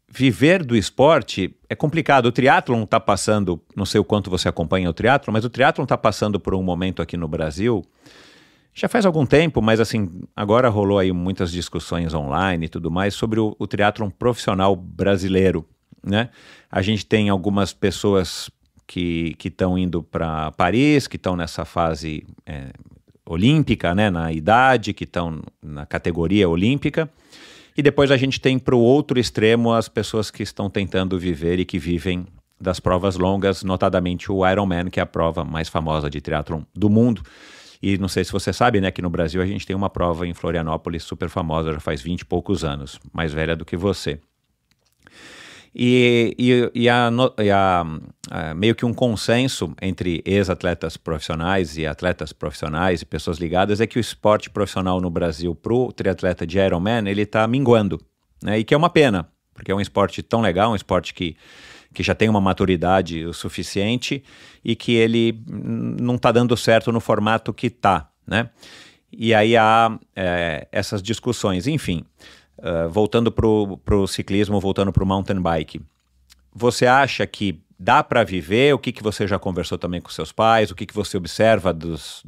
viver do esporte é complicado. O triatlon está passando, não sei o quanto você acompanha o triatlon, mas o triatlon está passando por um momento aqui no Brasil, já faz algum tempo, mas assim, agora rolou aí muitas discussões online e tudo mais sobre o triatlon profissional brasileiro, né? A gente tem algumas pessoas que estão indo para Paris, que estão nessa fase olímpica, né, na idade, que estão na categoria olímpica, e depois a gente tem para o outro extremo as pessoas que estão tentando viver e que vivem das provas longas, notadamente o Ironman, que é a prova mais famosa de triatlon do mundo. E não sei se você sabe, né, que no Brasil a gente tem uma prova em Florianópolis super famosa, já faz 20 e poucos anos, mais velha do que você. Meio que um consenso entre ex-atletas profissionais e atletas profissionais e pessoas ligadas é que o esporte profissional no Brasil para o triatleta de Ironman, ele está minguando, né? E que é uma pena, porque é um esporte tão legal, um esporte que já tem uma maturidade o suficiente e que ele não está dando certo no formato que está, né? E aí há essas discussões, enfim. Voltando para o ciclismo, voltando para o mountain bike, você acha que dá para viver? O que você já conversou também com seus pais? O que você observa dos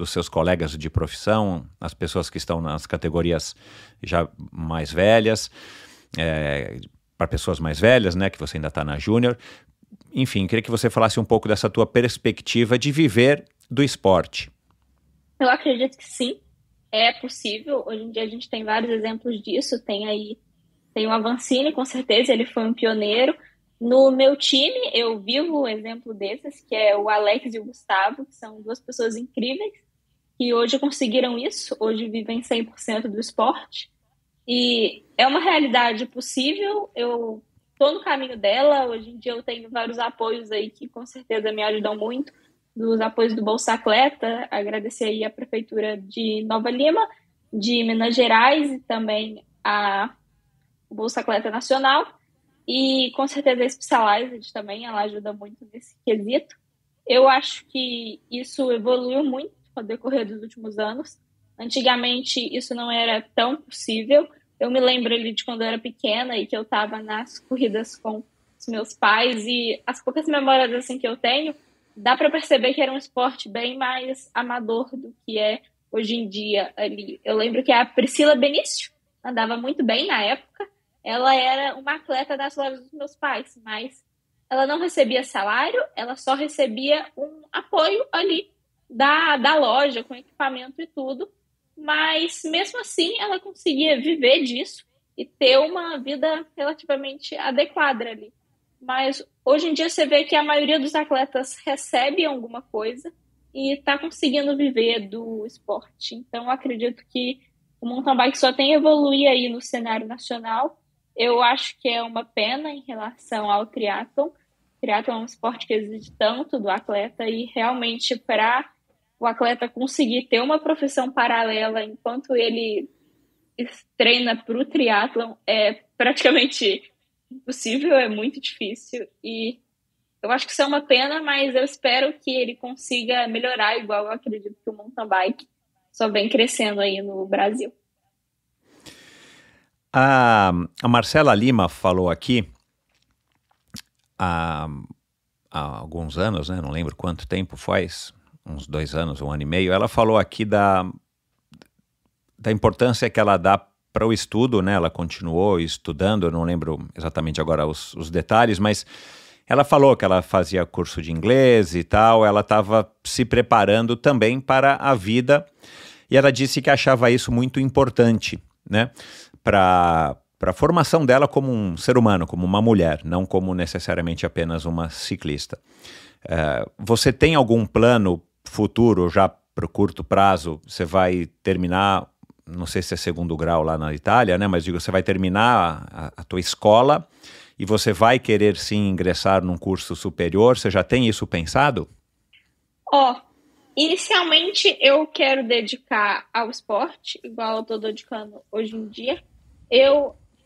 seus colegas de profissão, as pessoas que estão nas categorias já mais velhas, para pessoas mais velhas, né, que você ainda está na júnior? Enfim, queria que você falasse um pouco dessa tua perspectiva de viver do esporte. Eu acredito que sim. É possível, hoje em dia a gente tem vários exemplos disso, tem o Avancini, com certeza, ele foi um pioneiro. No meu time, eu vivo um exemplo desses, que é o Alex e o Gustavo, que são duas pessoas incríveis, que hoje conseguiram isso, hoje vivem 100% do esporte, e é uma realidade possível, eu estou no caminho dela, hoje em dia eu tenho vários apoios aí que com certeza me ajudam muito, dos apoios do Bolsa Atleta, agradecer aí a Prefeitura de Nova Lima, de Minas Gerais e também a Bolsa Atleta Nacional e com certeza a Specialized também, ela ajuda muito nesse quesito. Eu acho que isso evoluiu muito ao decorrer dos últimos anos. Antigamente isso não era tão possível. Eu me lembro ali de quando eu era pequena e que eu estava nas corridas com os meus pais e as poucas memórias assim que eu tenho, dá para perceber que era um esporte bem mais amador do que é hoje em dia ali. Eu lembro que a Priscila Benício andava muito bem na época. Ela era uma atleta das lojas dos meus pais, mas ela não recebia salário, ela só recebia um apoio ali da loja, com equipamento e tudo. Mas, mesmo assim, ela conseguia viver disso e ter uma vida relativamente adequada ali. Mas hoje em dia você vê que a maioria dos atletas recebe alguma coisa e está conseguindo viver do esporte. Então, eu acredito que o mountain bike só tem a evoluir aí no cenário nacional. Eu acho que é uma pena em relação ao triatlon. O triatlon é um esporte que exige tanto do atleta e realmente para o atleta conseguir ter uma profissão paralela enquanto ele treina para o triatlon é praticamente impossível, é muito difícil e eu acho que isso é uma pena, mas eu espero que ele consiga melhorar, igual eu acredito que o mountain bike só vem crescendo aí no Brasil. A Marcela Lima falou aqui há alguns anos, né? Não lembro quanto tempo faz, uns 2 anos, 1 ano e meio, ela falou aqui da importância que ela dá para o estudo, né? Ela continuou estudando, eu não lembro exatamente agora os detalhes, mas ela falou que ela fazia curso de inglês e tal, ela estava se preparando também para a vida e ela disse que achava isso muito importante, né? Para a formação dela como um ser humano, como uma mulher, não como necessariamente apenas uma ciclista. Você tem algum plano futuro já para o curto prazo? Você vai terminar, não sei se é 2º grau lá na Itália, né? Mas digo, você vai terminar a tua escola e você vai querer sim ingressar num curso superior? Você já tem isso pensado? Inicialmente eu quero dedicar ao esporte, igual eu estou dedicando hoje em dia.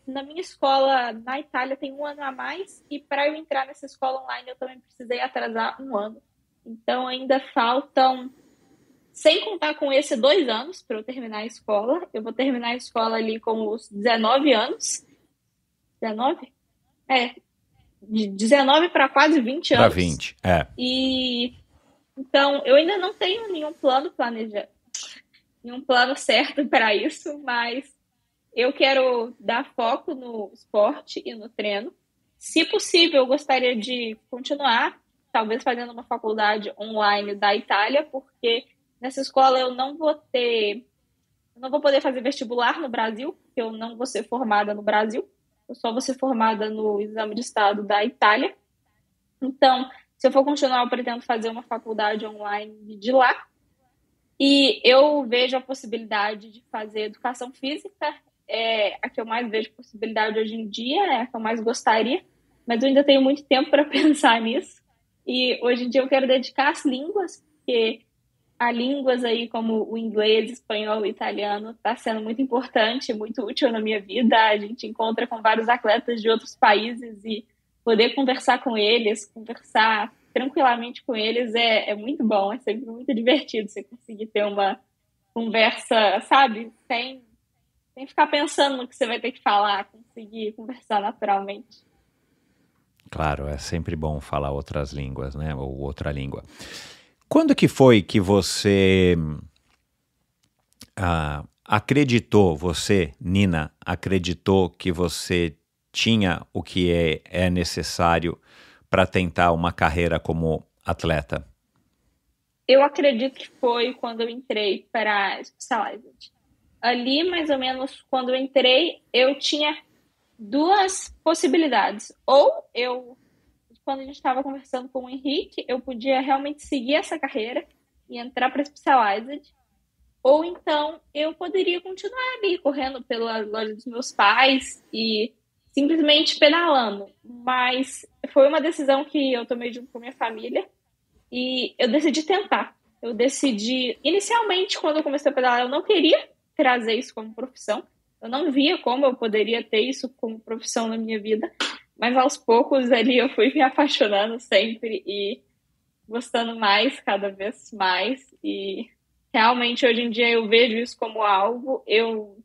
Na minha escola na Itália tem 1 ano a mais e para eu entrar nessa escola online eu também precisei atrasar 1 ano. Então ainda faltam sem contar com esse 2 anos para eu terminar a escola. Eu vou terminar a escola ali com os 19 anos. 19? De 19 para quase 20 anos. Para 20, E então eu ainda não tenho nenhum plano planejado, nenhum plano certo para isso, mas eu quero dar foco no esporte e no treino. Se possível, eu gostaria de continuar, talvez fazendo uma faculdade online da Itália, porque nessa escola eu não vou poder fazer vestibular no Brasil, porque eu não vou ser formada no Brasil. Eu só vou ser formada no exame de estado da Itália. Então, se eu for continuar, eu pretendo fazer uma faculdade online de lá. E eu vejo a possibilidade de fazer educação física, é a que eu mais vejo possibilidade hoje em dia, é a que eu mais gostaria, mas eu ainda tenho muito tempo para pensar nisso. E hoje em dia eu quero dedicar às línguas, porque há línguas aí como o inglês, espanhol e italiano está sendo muito importante, muito útil na minha vida. A gente encontra com vários atletas de outros países e poder conversar com eles, conversar tranquilamente com eles é muito bom, é sempre muito divertido você conseguir ter uma conversa, sabe, sem ficar pensando no que você vai ter que falar, conseguir conversar naturalmente. Claro, é sempre bom falar outras línguas, né, ou outra língua. Quando que foi que você acreditou, você, Nina, acreditou que você tinha o que é necessário para tentar uma carreira como atleta? Eu acredito que foi quando eu entrei para a Specialized. Ali, mais ou menos, quando eu entrei, eu tinha 2 possibilidades. Ou quando a gente estava conversando com o Henrique, eu podia realmente seguir essa carreira e entrar para a Specialized. Ou então, eu poderia continuar ali, correndo pela loja dos meus pais e simplesmente pedalando. Mas foi uma decisão que eu tomei junto com a minha família e eu decidi tentar. Inicialmente, quando eu comecei a pedalar, eu não queria trazer isso como profissão. Eu não via como eu poderia ter isso como profissão na minha vida. Mas aos poucos ali eu fui me apaixonando sempre e gostando mais, cada vez mais. E realmente hoje em dia eu vejo isso como algo. Eu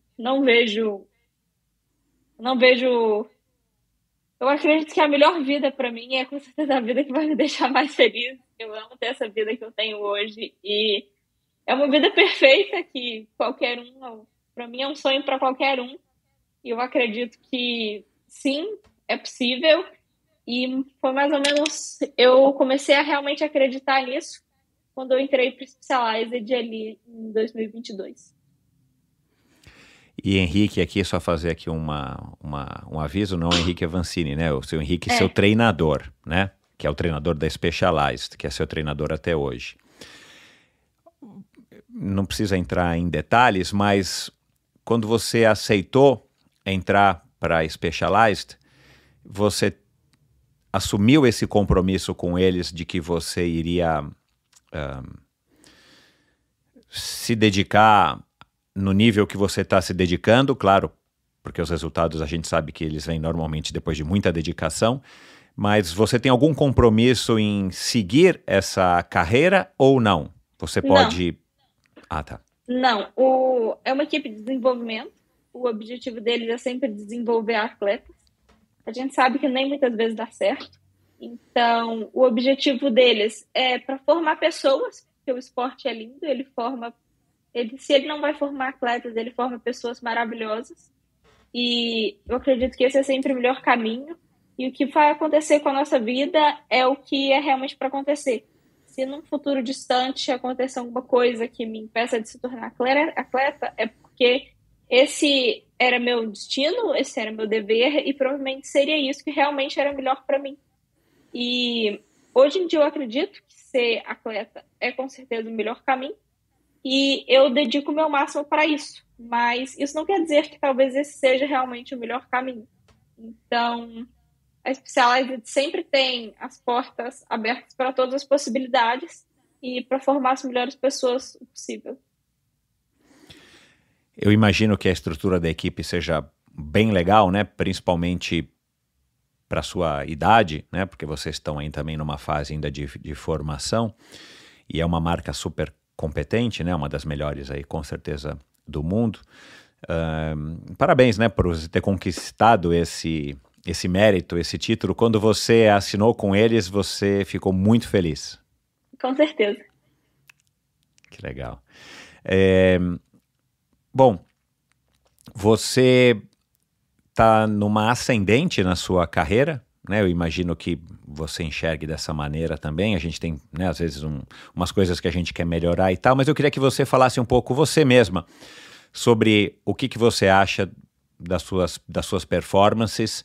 acredito que a melhor vida para mim é com certeza a vida que vai me deixar mais feliz. Eu amo ter essa vida que eu tenho hoje e é uma vida perfeita que qualquer um, para mim é um sonho para qualquer um. E eu acredito que sim, é possível. E foi mais ou menos, eu comecei a realmente acreditar nisso quando eu entrei para o Specialized ali em 2022. E Henrique, aqui só fazer aqui um aviso, não Henrique Avancini, né? O seu Henrique, seu treinador, né? Que é o treinador da Specialized, que é seu treinador até hoje. Não precisa entrar em detalhes, mas quando você aceitou entrar para a Specialized, você assumiu esse compromisso com eles de que você iria se dedicar no nível que você está se dedicando, claro, porque os resultados a gente sabe que eles vêm normalmente depois de muita dedicação, mas você tem algum compromisso em seguir essa carreira ou não? Você pode... Não. Ah, tá. Não, é uma equipe de desenvolvimento, o objetivo deles é sempre desenvolver atletas. A gente sabe que nem muitas vezes dá certo, então o objetivo deles é para formar pessoas, porque o esporte é lindo, se ele não vai formar atletas, ele forma pessoas maravilhosas. E eu acredito que esse é sempre o melhor caminho. E o que vai acontecer com a nossa vida é o que é realmente para acontecer. Se num futuro distante acontecer alguma coisa que me impeça de se tornar atleta, é porque esse era meu destino, esse era meu dever, e provavelmente seria isso que realmente era melhor para mim. E hoje em dia eu acredito que ser atleta é com certeza o melhor caminho. E eu dedico o meu máximo para isso. Mas isso não quer dizer que talvez esse seja realmente o melhor caminho. Então, a Specialized sempre tem as portas abertas para todas as possibilidades e para formar as melhores pessoas possível. Eu imagino que a estrutura da equipe seja bem legal, né? Principalmente para a sua idade, né? Porque vocês estão aí também numa fase ainda de formação. E é uma marca super competente, né? Uma das melhores aí, com certeza, do mundo. Parabéns, né, por você ter conquistado esse mérito, esse título. Quando você assinou com eles, você ficou muito feliz. Com certeza. Que legal. Bom, você está numa ascendente na sua carreira, né? Eu imagino que você enxergue dessa maneira também. A gente tem, né, às vezes umas coisas que a gente quer melhorar e tal, mas eu queria que você falasse um pouco você mesma sobre o que você acha das suas performances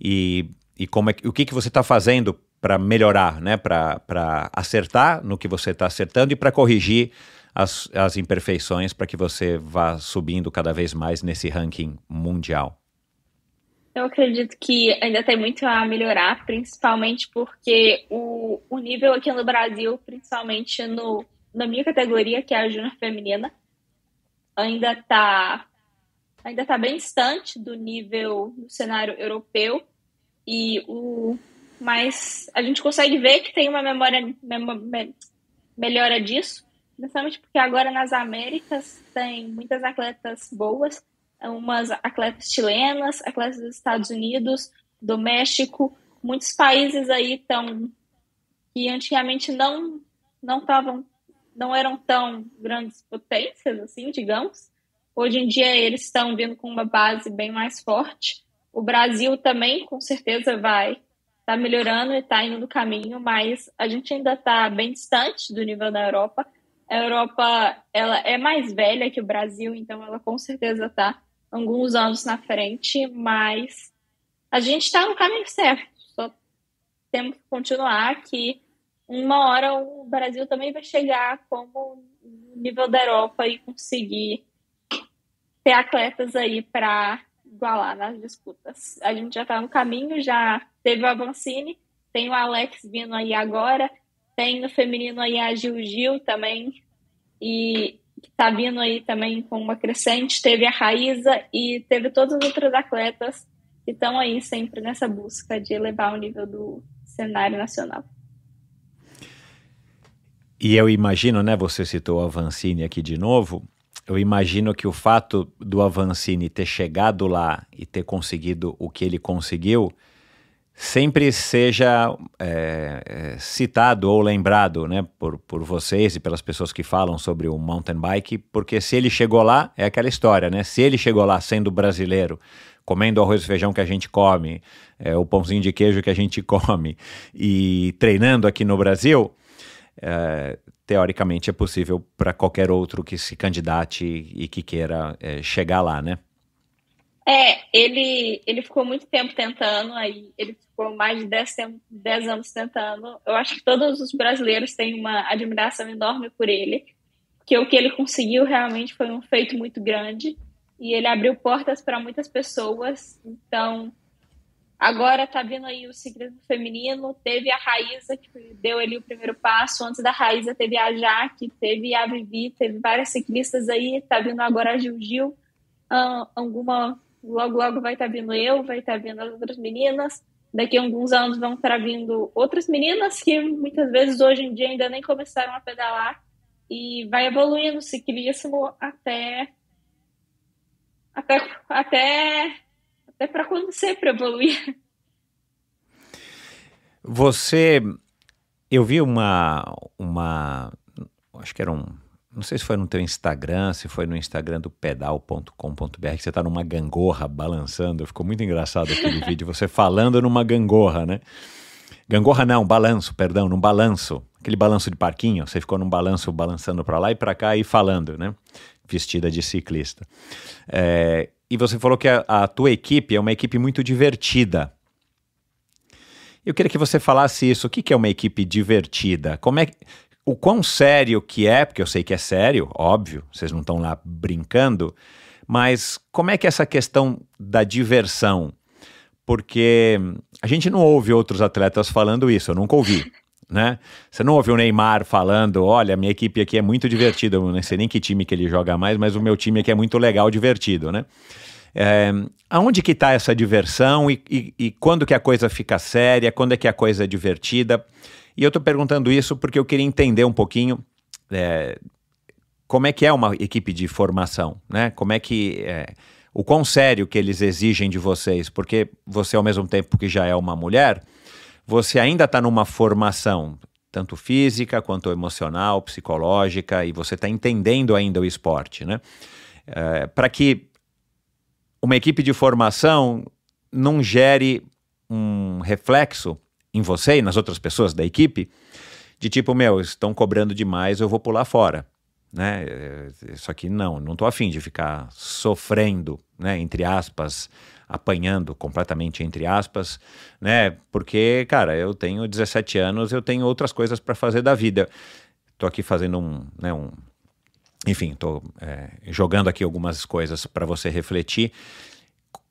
e como o que você está fazendo para melhorar, né? Para acertar no que você está acertando e para corrigir as imperfeições para que você vá subindo cada vez mais nesse ranking mundial. Eu acredito que ainda tem muito a melhorar, principalmente porque o nível aqui no Brasil, principalmente na minha categoria, que é a júnior feminina, ainda tá bem distante do nível do cenário europeu, mas a gente consegue ver que tem uma melhora disso, principalmente porque agora nas Américas tem muitas atletas boas, umas atletas chilenas, atletas dos Estados Unidos, do México, muitos países aí que antigamente não eram tão grandes potências, assim, digamos. Hoje em dia eles estão vindo com uma base bem mais forte. O Brasil também, com certeza, vai estar melhorando e está indo no caminho, mas a gente ainda está bem distante do nível da Europa. A Europa, ela é mais velha que o Brasil, então ela com certeza está alguns anos na frente, mas a gente está no caminho certo. Só temos que continuar que uma hora o Brasil também vai chegar como nível da Europa e conseguir ter atletas aí para igualar nas disputas. A gente já está no caminho, já teve o Avancini, tem o Alex vindo aí agora, tem no feminino aí a Gil também, e que está vindo aí também com uma crescente, teve a Raíza e teve todos os outros atletas que estão aí sempre nessa busca de elevar o nível do cenário nacional. E eu imagino, né, você citou o Avancini aqui de novo, eu imagino que o fato do Avancini ter chegado lá e ter conseguido o que ele conseguiu sempre seja citado ou lembrado, né, por vocês e pelas pessoas que falam sobre o mountain bike, porque se ele chegou lá, é aquela história, né, se ele chegou lá sendo brasileiro, comendo arroz e feijão que a gente come, o pãozinho de queijo que a gente come e treinando aqui no Brasil, teoricamente é possível para qualquer outro que se candidate e que queira chegar lá, né? Ele ficou muito tempo tentando, aí ele ficou mais de 10 anos tentando. Eu acho que todos os brasileiros têm uma admiração enorme por ele, porque o que ele conseguiu realmente foi um feito muito grande, e ele abriu portas para muitas pessoas. Então, agora tá vindo aí o ciclismo feminino, teve a Raíza, que deu ali o primeiro passo. Antes da Raíza teve a Jaque, teve a Vivi, teve várias ciclistas aí, tá vindo agora a Gil. Logo vai estar vindo vai estar vindo as outras meninas. Daqui a alguns anos vão estar vindo outras meninas que muitas vezes hoje em dia ainda nem começaram a pedalar. E vai evoluindo o ciclismo até para acontecer, para evoluir. Eu vi acho que era não sei se foi no teu Instagram, se foi no Instagram do pedal.com.br, que você tá numa gangorra balançando. Ficou muito engraçado aquele vídeo, você falando numa gangorra, né? Gangorra não, balanço, perdão, num balanço. Aquele balanço de parquinho, você ficou num balanço balançando para lá e para cá e falando, né? Vestida de ciclista. E você falou que a tua equipe é uma equipe muito divertida. Eu queria que você falasse isso. O que é uma equipe divertida? O quão sério que é, porque eu sei que é sério, óbvio, vocês não estão lá brincando, mas como é que é essa questão da diversão? Porque a gente não ouve outros atletas falando isso, eu nunca ouvi, né? Você não ouve o Neymar falando, olha, minha equipe aqui é muito divertida, eu não sei nem que time que ele joga mais, mas o meu time aqui é muito legal, divertido, né? Aonde que está essa diversão e quando que a coisa fica séria, quando é que a coisa é divertida? E eu estou perguntando isso porque eu queria entender um pouquinho como é que é uma equipe de formação, né? Como é que o quão sério que eles exigem de vocês, porque você, ao mesmo tempo que já é uma mulher, você ainda está numa formação, tanto física quanto emocional, psicológica, e você está entendendo ainda o esporte, né? Para que uma equipe de formação não gere um reflexo em você e nas outras pessoas da equipe, de tipo, estão cobrando demais, eu vou pular fora, né? Isso aqui não tô afim de ficar sofrendo, né, entre aspas, apanhando completamente entre aspas, né? Porque, cara, eu tenho 17 anos, eu tenho outras coisas para fazer da vida. Tô aqui fazendo enfim, tô jogando aqui algumas coisas para você refletir.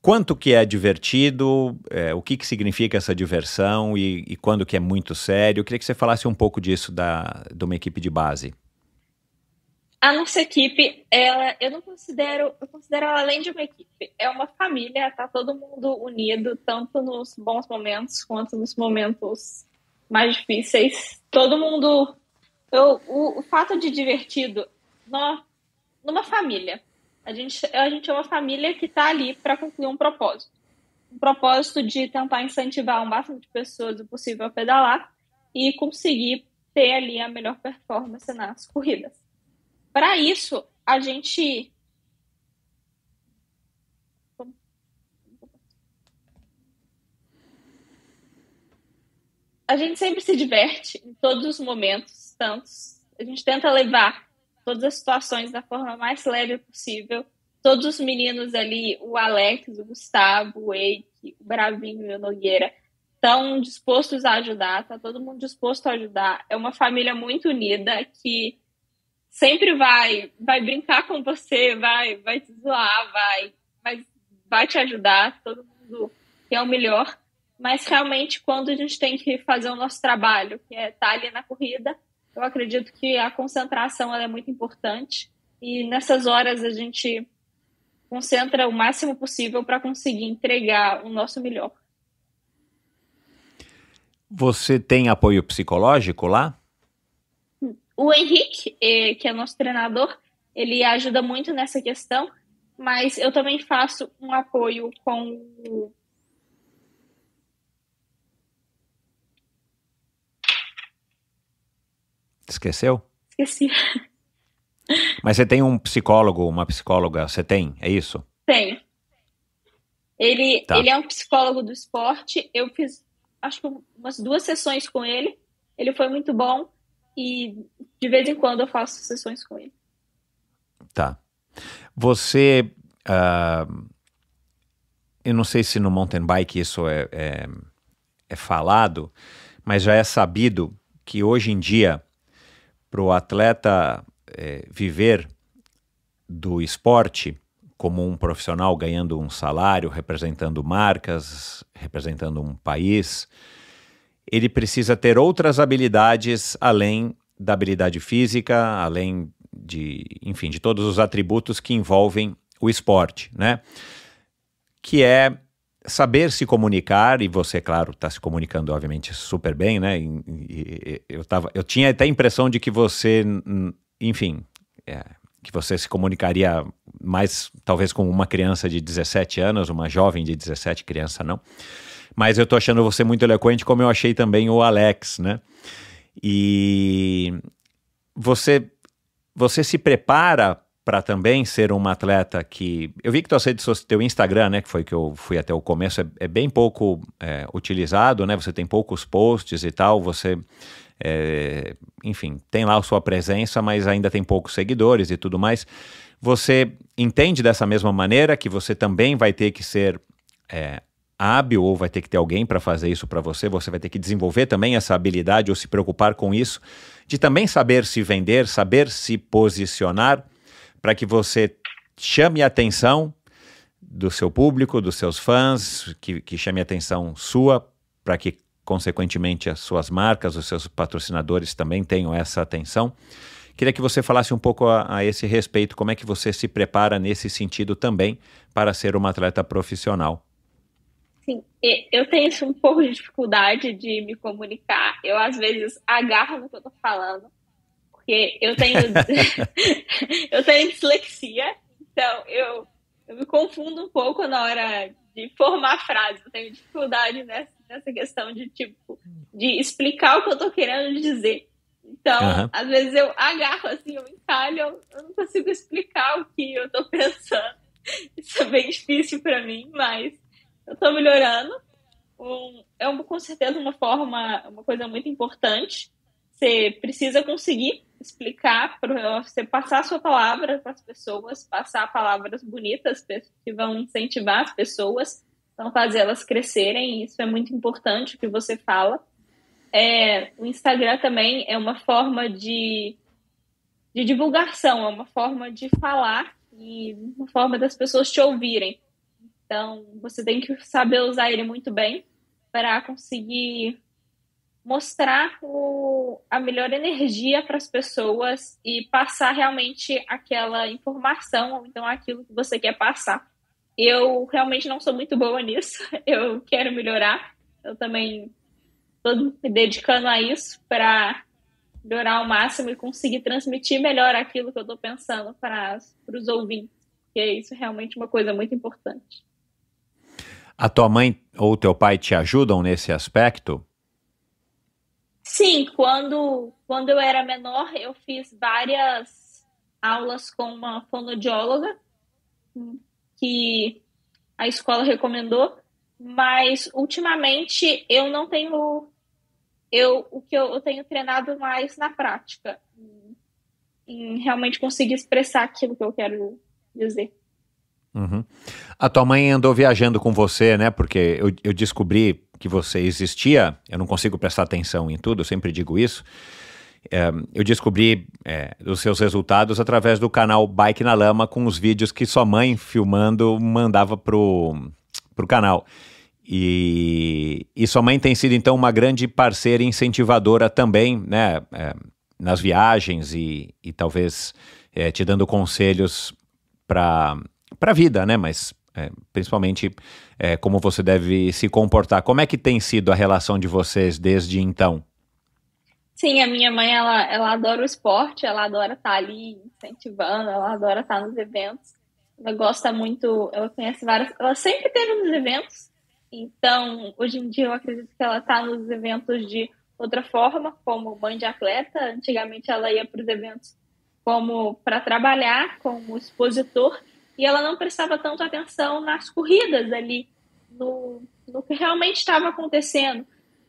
Quanto que é divertido, o que significa essa diversão e quando que é muito sério? Eu queria que você falasse um pouco disso de uma equipe de base. A nossa equipe, eu considero ela além de uma equipe, é uma família, tá todo mundo unido, tanto nos bons momentos quanto nos momentos mais difíceis. Todo mundo, o fato de divertido, numa família, a gente é uma família que está ali para concluir um propósito de tentar incentivar o máximo de pessoas possível a pedalar e conseguir ter ali a melhor performance nas corridas. Para isso, a gente sempre se diverte em todos os momentos, a gente tenta levar todas as situações da forma mais leve possível. Todos os meninos ali, o Alex, o Gustavo, o Eike, o Bravinho e o Nogueira, estão dispostos a ajudar, tá todo mundo disposto a ajudar. É uma família muito unida que sempre vai brincar com você, vai te zoar, vai te ajudar, todo mundo quer o melhor. Mas realmente, quando a gente tem que fazer o nosso trabalho, que é estar ali na corrida, eu acredito que a concentração ela é muito importante e nessas horas a gente concentra o máximo possível para conseguir entregar o nosso melhor. Você tem apoio psicológico lá? O Henrique, que é nosso treinador, ele ajuda muito nessa questão, mas eu também faço um apoio com o... Esqueceu? Esqueci. Mas você tem um psicólogo, uma psicóloga, você tem? É isso? Tenho. Ele é um psicólogo do esporte. Eu fiz, acho que umas 2 sessões com ele. Ele foi muito bom e de vez em quando eu faço sessões com ele. Tá. Você... eu não sei se no mountain bike isso é falado, mas já é sabido que hoje em dia, para o atleta viver do esporte como um profissional ganhando um salário, representando marcas, representando um país, ele precisa ter outras habilidades além da habilidade física, além de, enfim, de todos os atributos que envolvem o esporte, né? Que é saber se comunicar, e você, claro, está se comunicando, obviamente, super bem, né? Eu tinha até a impressão de que você, enfim, que você se comunicaria mais, talvez, com uma criança de 17 anos, uma jovem de 17, criança não. Mas eu tô achando você muito eloquente, como eu achei também o Alex, né? E você se prepara para também ser uma atleta que... Eu vi que teu Instagram, né, que foi que eu fui até o começo, é bem pouco utilizado, né? Você tem poucos posts e tal, você, enfim, tem lá a sua presença, mas ainda tem poucos seguidores e tudo mais. Você entende dessa mesma maneira que você também vai ter que ser hábil ou vai ter que ter alguém para fazer isso para você? Você vai ter que desenvolver também essa habilidade ou se preocupar com isso, de também saber se vender, saber se posicionar, para que você chame a atenção do seu público, dos seus fãs, que chame a atenção sua, para que, consequentemente, as suas marcas, os seus patrocinadores também tenham essa atenção. Queria que você falasse um pouco a esse respeito, como é que você se prepara nesse sentido também para ser uma atleta profissional. Sim, eu tenho um pouco de dificuldade de me comunicar. Eu, às vezes, agarro no que eu tô falando. Porque eu tenho eu tenho dislexia, então eu me confundo um pouco na hora de formar frases. Eu tenho dificuldade nessa questão de, tipo, de explicar o que eu tô querendo dizer. Então, às vezes eu agarro assim, eu encalho, eu não consigo explicar o que eu tô pensando. Isso é bem difícil para mim, mas eu tô melhorando. Com certeza uma coisa muito importante. Você precisa conseguir explicar, você passar a sua palavra para as pessoas, passar palavras bonitas que vão incentivar as pessoas, vão fazer elas crescerem. Isso é muito importante, o que você fala. O Instagram também é uma forma de divulgação, é uma forma de falar e uma forma das pessoas te ouvirem. Então, você tem que saber usar ele muito bem para conseguir mostrar a melhor energia para as pessoas e passar realmente aquela informação, ou então aquilo que você quer passar. Eu realmente não sou muito boa nisso, eu quero melhorar, eu também estou me dedicando a isso para melhorar ao máximo e conseguir transmitir melhor aquilo que eu estou pensando para os ouvintes, porque isso é realmente uma coisa muito importante. A tua mãe ou teu pai te ajudam nesse aspecto? Sim, quando eu era menor, eu fiz várias aulas com uma fonoaudióloga que a escola recomendou, mas ultimamente eu não tenho... O que eu tenho treinado mais na prática, em realmente conseguir expressar aquilo que eu quero dizer. Uhum. A tua mãe andou viajando com você, né? Porque eu descobri que você existia, eu não consigo prestar atenção em tudo, eu sempre digo isso. Eu descobri os seus resultados através do canal Bike na Lama, com os vídeos que sua mãe, filmando, mandava pro canal. E sua mãe tem sido, então, uma grande parceira incentivadora também, né? Nas viagens e talvez te dando conselhos para a vida, né? Mas principalmente como você deve se comportar. Como é que tem sido a relação de vocês desde então? Sim, a minha mãe, ela adora o esporte, ela adora estar ali incentivando, ela adora estar nos eventos. Ela gosta muito, ela conhece várias... Ela sempre esteve nos eventos, então hoje em dia eu acredito que ela está nos eventos de outra forma, como mãe de atleta. Antigamente ela ia para os eventos como para trabalhar, como expositor, e ela não prestava tanto atenção nas corridas ali, no que realmente estava acontecendo.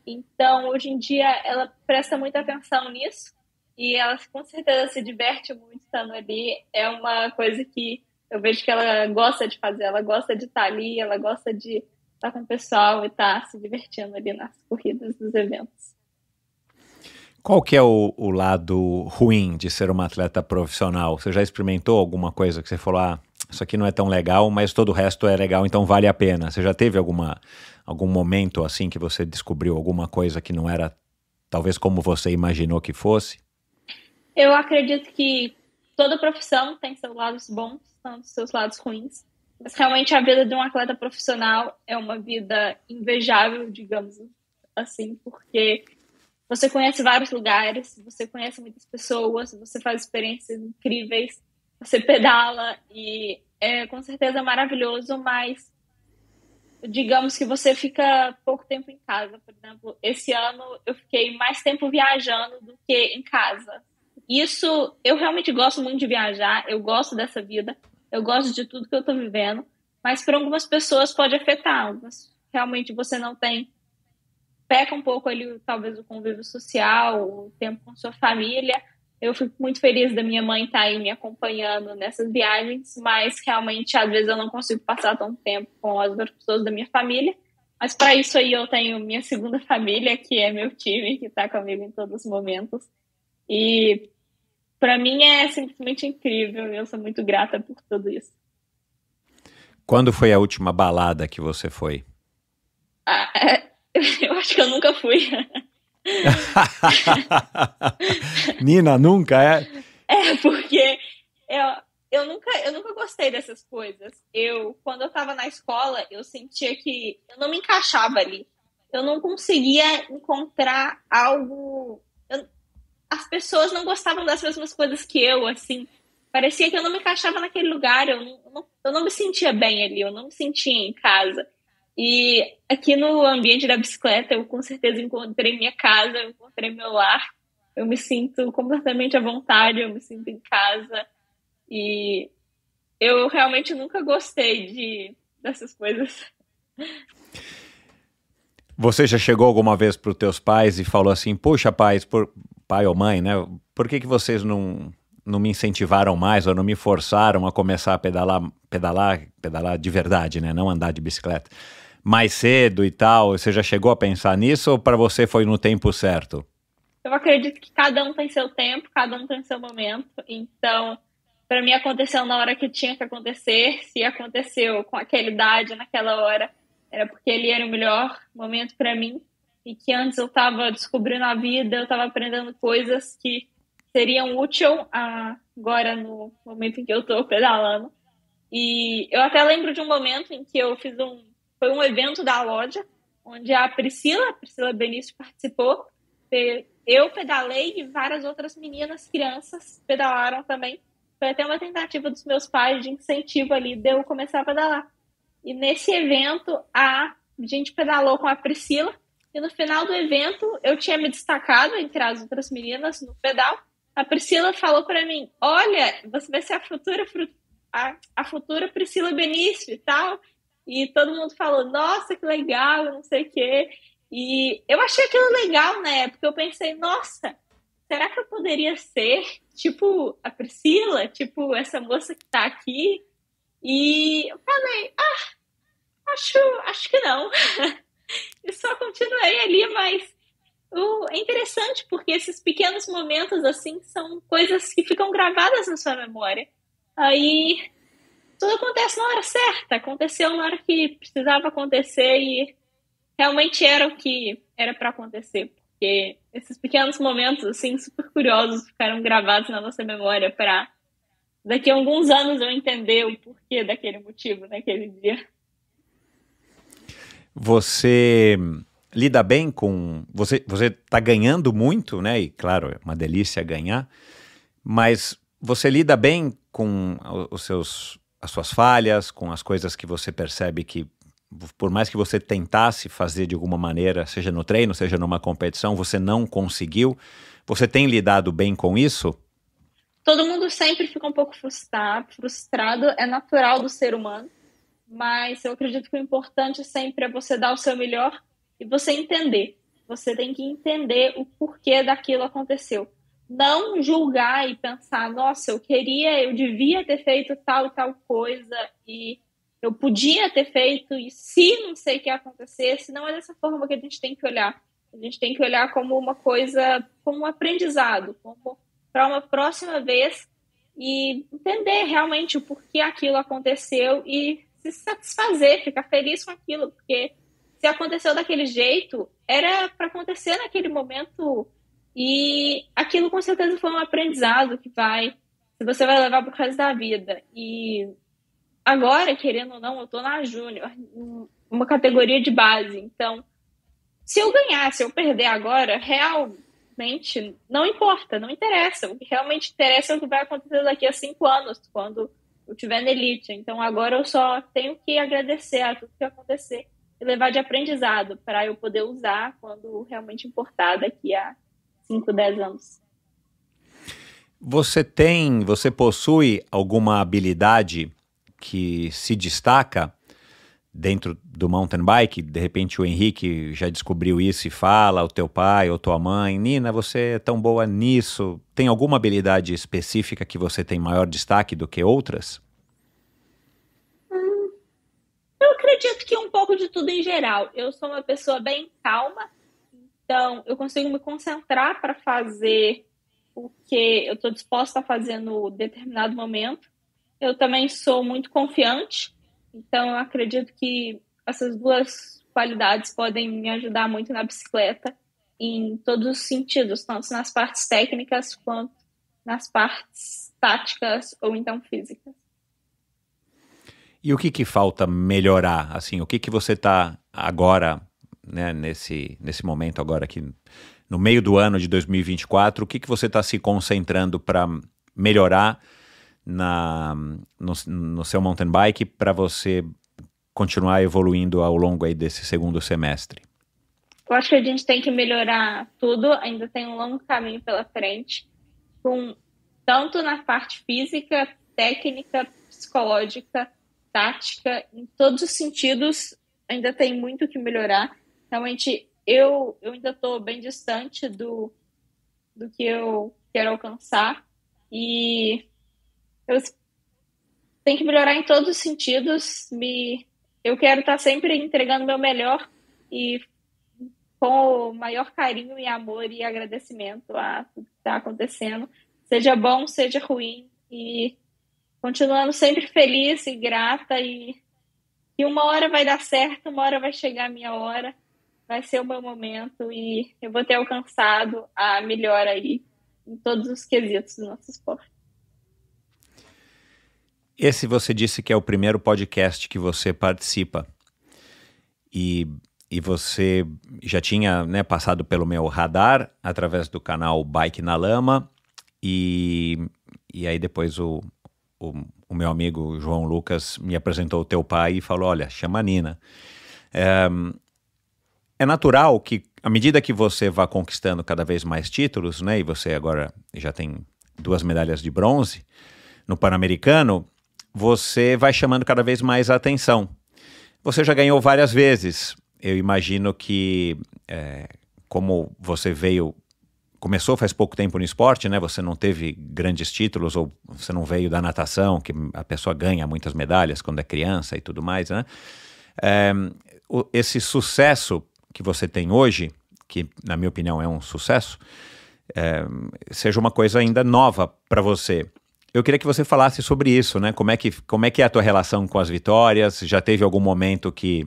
Então, hoje em dia, ela presta muita atenção nisso e ela, com certeza, se diverte muito estando ali. É uma coisa que eu vejo que ela gosta de fazer, ela gosta de estar ali, ela gosta de estar com o pessoal e estar se divertindo ali nas corridas dos eventos. Qual que é o lado ruim de ser uma atleta profissional? Você já experimentou alguma coisa que você falou, isso aqui não é tão legal, mas todo o resto é legal, então vale a pena? Você já teve algum momento assim que você descobriu alguma coisa que não era talvez como você imaginou que fosse? Eu acredito que toda profissão tem seus lados bons, seus lados ruins, mas realmente a vida de um atleta profissional é uma vida invejável, digamos assim, porque você conhece vários lugares, você conhece muitas pessoas, você faz experiências incríveis, você pedala e é com certeza maravilhoso, mas digamos que você fica pouco tempo em casa. Por exemplo, esse ano eu fiquei mais tempo viajando do que em casa. Isso, eu realmente gosto muito de viajar, eu gosto dessa vida, eu gosto de tudo que eu estou vivendo, mas para algumas pessoas pode afetar, realmente você não tem... Peca um pouco ali, talvez, o convívio social, o tempo com sua família. Eu fico muito feliz da minha mãe estar aí me acompanhando nessas viagens, mas realmente, às vezes, eu não consigo passar tanto tempo com as outras pessoas da minha família. Mas para isso aí eu tenho minha segunda família, que é meu time, que está comigo em todos os momentos. E para mim é simplesmente incrível, eu sou muito grata por tudo isso. Quando foi a última balada que você foi? Eu acho que eu nunca fui. Nina, nunca é? Porque eu nunca gostei dessas coisas. Quando eu tava na escola, eu sentia que eu não me encaixava ali. Eu não conseguia encontrar algo... As pessoas não gostavam das mesmas coisas que eu, assim. parecia que eu não me encaixava naquele lugar, eu não me sentia bem ali, eu não me sentia em casa. E aqui no ambiente da bicicleta, eu com certeza encontrei minha casa, eu encontrei meu lar, eu me sinto completamente à vontade, eu me sinto em casa. E eu realmente nunca gostei dessas coisas. Você já chegou alguma vez para os teus pais e falou assim, poxa, pai ou mãe, né? Por que vocês não me incentivaram mais ou não me forçaram a começar a pedalar de verdade, né? Não andar de bicicleta mais cedo e tal? Você já chegou a pensar nisso ou para você foi no tempo certo? Eu acredito que cada um tem seu tempo, cada um tem seu momento. Então, para mim aconteceu na hora que tinha que acontecer. Se aconteceu com aquela idade, naquela hora, era porque ele era o melhor momento para mim. E que antes eu estava descobrindo a vida, eu estava aprendendo coisas que seriam úteis agora no momento em que eu estou pedalando. E eu até lembro de um momento em que eu foi um evento da loja, onde a Priscila Benício participou. Eu pedalei e várias outras meninas, crianças, pedalaram também. Foi até uma tentativa dos meus pais de incentivo ali, de eu começar a pedalar. E nesse evento, a gente pedalou com a Priscila, e no final do evento, eu tinha me destacado entre as outras meninas no pedal. A Priscila falou para mim, olha, você vai ser a futura Priscila Benício e tal. E todo mundo falou, nossa, que legal, não sei o quê. E eu achei aquilo legal na época. Eu pensei, nossa, será que eu poderia ser tipo a Priscila? Tipo essa moça que tá aqui? E eu falei, acho que não. E só continuei ali, mas é interessante porque esses pequenos momentos assim são coisas que ficam gravadas na sua memória. Aí tudo acontece na hora certa, aconteceu na hora que precisava acontecer e realmente era o que era para acontecer, porque esses pequenos momentos assim super curiosos ficaram gravados na nossa memória para daqui a alguns anos eu entender o porquê daquele motivo naquele dia. Você lida bem com... Você está ganhando muito, né? E claro, é uma delícia ganhar, mas você lida bem com as suas falhas, com as coisas que você percebe que, por mais que você tentasse fazer de alguma maneira, seja no treino, seja numa competição, você não conseguiu. Você tem lidado bem com isso? Todo mundo sempre fica um pouco frustrado, é natural do ser humano, mas eu acredito que o importante sempre é você dar o seu melhor e você entender. Você tem que entender o porquê daquilo aconteceu. Não julgar e pensar, nossa, eu devia ter feito tal e tal coisa e eu podia ter feito e se não sei o que acontecesse. Não é dessa forma que a gente tem que olhar. A gente tem que olhar como uma coisa, como um aprendizado, como para uma próxima vez e entender realmente o porquê aquilo aconteceu e se satisfazer, ficar feliz com aquilo, porque se aconteceu daquele jeito, era para acontecer naquele momento. E aquilo com certeza foi um aprendizado que você vai levar pro resto da vida. E agora, querendo ou não, eu tô na Júnior, uma categoria de base. Então, se eu ganhar, se eu perder agora, realmente não importa, não interessa. O que realmente interessa é o que vai acontecer daqui a 5 anos, quando eu estiver na elite. Então, agora eu só tenho que agradecer a tudo que acontecer e levar de aprendizado para eu poder usar quando realmente importar daqui a 5, 10 anos. Você possui alguma habilidade que se destaca dentro do mountain bike? De repente o Henrique já descobriu isso e fala, o teu pai ou tua mãe, Nina, você é tão boa nisso. Tem alguma habilidade específica que você tem maior destaque do que outras? Eu acredito que um pouco de tudo em geral. Eu sou uma pessoa bem calma, então eu consigo me concentrar para fazer o que eu estou disposta a fazer no determinado momento. Eu também sou muito confiante, então eu acredito que essas duas qualidades podem me ajudar muito na bicicleta em todos os sentidos, tanto nas partes técnicas quanto nas partes táticas ou então físicas. E o que falta melhorar? Assim, o que você está agora, né, nesse momento agora aqui, no meio do ano de 2024, o que você está se concentrando para melhorar no seu mountain bike para você continuar evoluindo ao longo aí desse segundo semestre? Eu acho que a gente tem que melhorar tudo, ainda tem um longo caminho pela frente, tanto na parte física, técnica, psicológica, tática, em todos os sentidos, ainda tem muito que melhorar. Realmente, eu ainda estou bem distante do que eu quero alcançar e eu tenho que melhorar em todos os sentidos. Eu quero estar sempre entregando o meu melhor e com o maior carinho e amor e agradecimento a tudo que está acontecendo, seja bom, seja ruim, e continuando sempre feliz e grata, e uma hora vai dar certo, uma hora vai chegar a minha hora, vai ser o meu momento e eu vou ter alcançado a melhor aí em todos os quesitos do nosso esporte. Esse você disse que é o primeiro podcast que você participa e você já tinha, né, passado pelo meu radar através do canal Bike na Lama e aí depois o meu amigo João Lucas me apresentou o teu pai e falou, olha, chama a Nina. É natural que à medida que você vá conquistando cada vez mais títulos, né, e você agora já tem 2 medalhas de bronze no Pan-Americano, você vai chamando cada vez mais a atenção. Você já ganhou várias vezes. Eu imagino que, como você começou faz pouco tempo no esporte, né? Você não teve grandes títulos, ou você não veio da natação, que a pessoa ganha muitas medalhas quando é criança e tudo mais, né? Esse sucesso que você tem hoje, que na minha opinião é um sucesso, seja uma coisa ainda nova para você. Eu queria que você falasse sobre isso, né? Como é que é a tua relação com as vitórias? Já teve algum momento que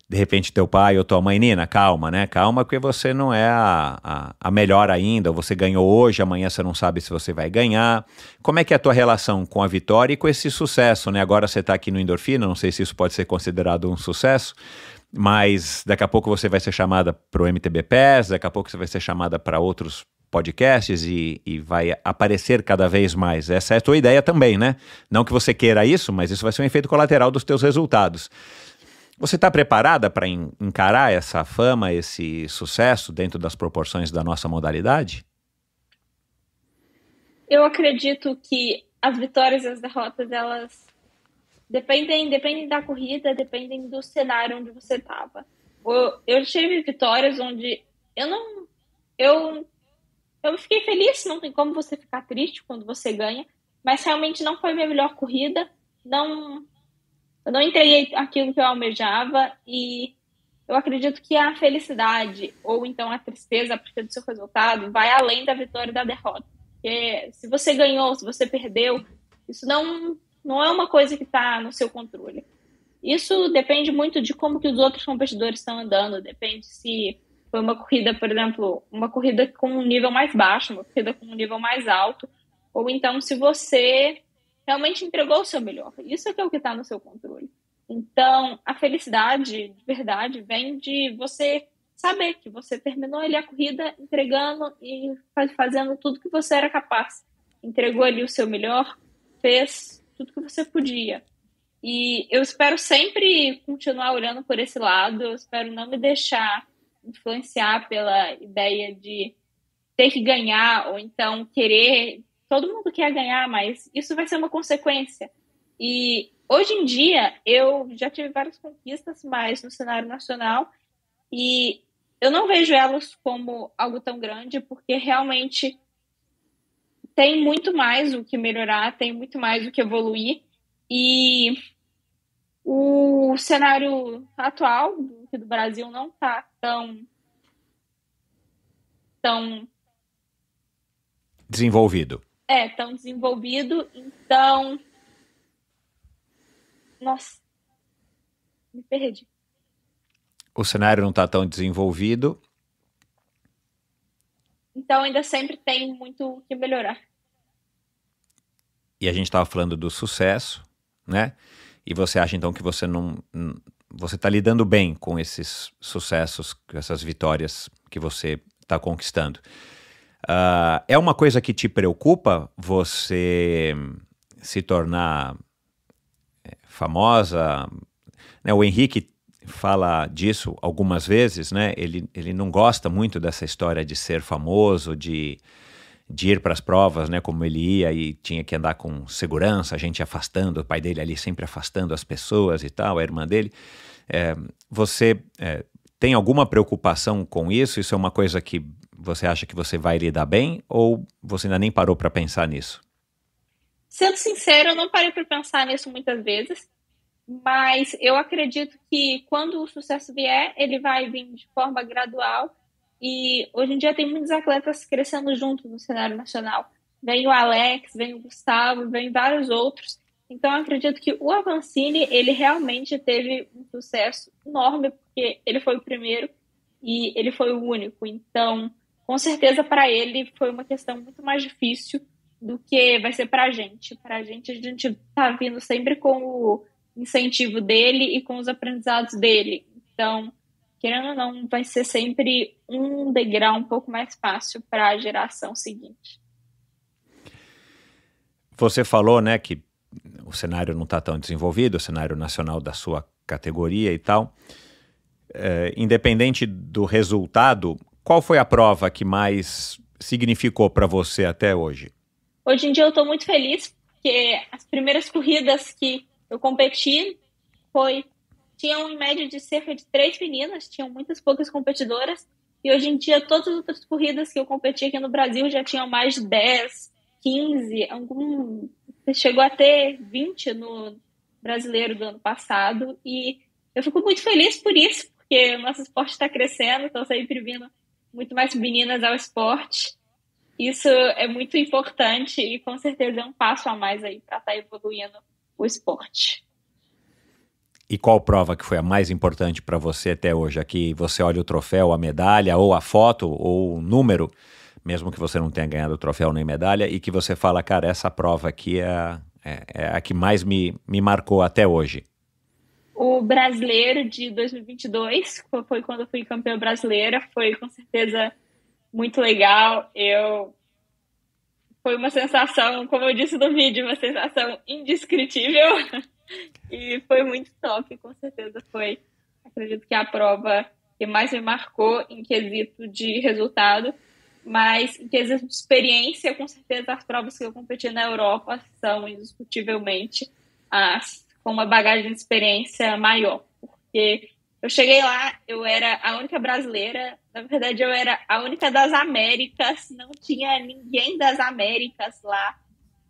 de repente teu pai ou tua mãe, Nina, calma, né? Calma, porque você não é a melhor ainda, ou você ganhou hoje, amanhã você não sabe se você vai ganhar. Como é que é a tua relação com a vitória e com esse sucesso, né? Agora você está aqui no Endorfina, não sei se isso pode ser considerado um sucesso, mas daqui a pouco você vai ser chamada para o MTB PES, daqui a pouco você vai ser chamada para outros podcasts e vai aparecer cada vez mais. Essa é a tua ideia também, né? Não que você queira isso, mas isso vai ser um efeito colateral dos teus resultados. Você está preparada para encarar essa fama, esse sucesso dentro das proporções da nossa modalidade? Eu acredito que as vitórias e as derrotas, elas dependem da corrida, dependem do cenário onde você estava. Eu tive vitórias onde eu fiquei feliz, não tem como você ficar triste quando você ganha, mas realmente não foi minha melhor corrida, eu não entreguei aquilo que eu almejava, e eu acredito que a felicidade, ou então a tristeza a partir do seu resultado, vai além da vitória e da derrota. Porque se você ganhou, se você perdeu, isso não é uma coisa que está no seu controle. Isso depende muito de como que os outros competidores estão andando, depende se foi uma corrida, por exemplo, uma corrida com um nível mais baixo, uma corrida com um nível mais alto, ou então se você realmente entregou o seu melhor. Isso é que é o que está no seu controle. Então, a felicidade, de verdade, vem de você saber que você terminou ali a corrida entregando e fazendo tudo que você era capaz. Entregou ali o seu melhor, fez tudo que você podia. E eu espero sempre continuar olhando por esse lado, eu espero não me deixar influenciar pela ideia de ter que ganhar, ou então querer. Todo mundo quer ganhar, mas isso vai ser uma consequência. E hoje em dia, eu já tive várias conquistas, mas no cenário nacional, e eu não vejo elas como algo tão grande, porque realmente tem muito mais o que melhorar, tem muito mais o que evoluir, e o cenário atual do Brasil não está tão desenvolvido. Tão desenvolvido, então... Nossa, me perdi. O cenário não está tão desenvolvido. Então ainda sempre tem muito o que melhorar. E a gente estava falando do sucesso, né? E você acha então que você você está lidando bem com esses sucessos, com essas vitórias que você está conquistando. É uma coisa que te preocupa você se tornar famosa, né? O Henrique fala disso algumas vezes, né? Ele não gosta muito dessa história de ser famoso, de ir para as provas, né? Como ele ia e tinha que andar com segurança, a gente afastando, o pai dele ali sempre afastando as pessoas e tal, a irmã dele. Você tem alguma preocupação com isso? Isso é uma coisa que você acha que você vai lidar bem ou você ainda nem parou para pensar nisso? Sendo sincero, eu não parei para pensar nisso muitas vezes, mas eu acredito que quando o sucesso vier, ele vai vir de forma gradual e hoje em dia tem muitos atletas crescendo juntos no cenário nacional. Vem o Alex, vem o Gustavo, vem vários outros. Então, eu acredito que o Avancini, ele realmente teve um sucesso enorme, porque ele foi o primeiro e ele foi o único. Então, com certeza, para ele foi uma questão muito mais difícil do que vai ser para a gente. Para a gente está vindo sempre com o incentivo dele e com os aprendizados dele. Então, querendo ou não, vai ser sempre um degrau um pouco mais fácil para a geração seguinte. Você falou, né, que o cenário não está tão desenvolvido, o cenário nacional da sua categoria e tal. Independente do resultado, qual foi a prova que mais significou para você até hoje? Hoje em dia eu estou muito feliz, porque as primeiras corridas que eu competi tinham em média de cerca de 3 meninas, tinham muitas poucas competidoras, e hoje em dia todas as outras corridas que eu competi aqui no Brasil já tinham mais de 10, 15, chegou a ter 20 no brasileiro do ano passado, e eu fico muito feliz por isso, porque o nosso esporte está crescendo, estão sempre vindo muito mais meninas ao esporte. Isso é muito importante e com certeza é um passo a mais aí para estar evoluindo o esporte. E qual prova que foi a mais importante para você até hoje? Aqui você olha o troféu, a medalha, ou a foto, ou o número, mesmo que você não tenha ganhado o troféu nem medalha, e que você fala, cara, essa prova aqui é a que mais me marcou até hoje. O brasileiro de 2022, foi quando eu fui campeã brasileira, foi com certeza muito legal. Foi uma sensação, como eu disse no vídeo, uma sensação indescritível. E foi muito top, com certeza foi, acredito que a prova que mais me marcou em quesito de resultado, mas em quesito de experiência, com certeza as provas que eu competi na Europa são indiscutivelmente as com uma bagagem de experiência maior, porque eu cheguei lá, eu era a única brasileira, na verdade eu era a única das Américas, não tinha ninguém das Américas lá,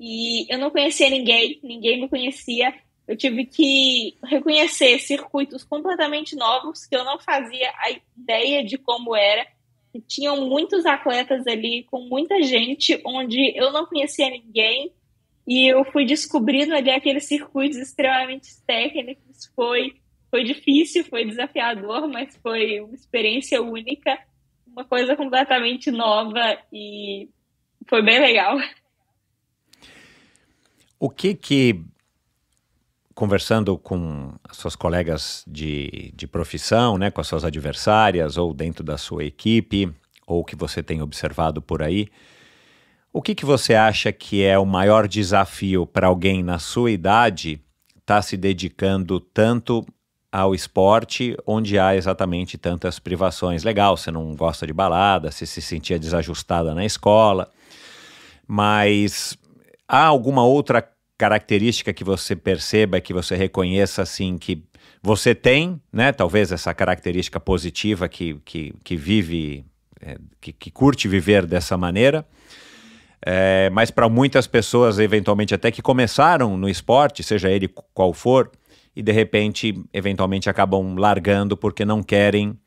e eu não conhecia ninguém me conhecia. Eu tive que reconhecer circuitos completamente novos que eu não fazia a ideia de como era. E tinham muitos atletas ali, com muita gente, onde eu não conhecia ninguém. E eu fui descobrindo ali aqueles circuitos extremamente técnicos. Foi difícil, foi desafiador, mas foi uma experiência única, uma coisa completamente nova e foi bem legal. O que conversando com as suas colegas de profissão, né, com as suas adversárias ou dentro da sua equipe, ou que você tem observado por aí, o que você acha que é o maior desafio para alguém na sua idade estar se dedicando tanto ao esporte onde há exatamente tantas privações? Legal, você não gosta de balada, você se sentia desajustada na escola, mas há alguma outra característica que você perceba, que você reconheça assim, que você tem, né? Talvez essa característica positiva que vive, que curte viver dessa maneira, mas para muitas pessoas, eventualmente até que começaram no esporte, seja ele qual for, e de repente, eventualmente acabam largando porque não querem,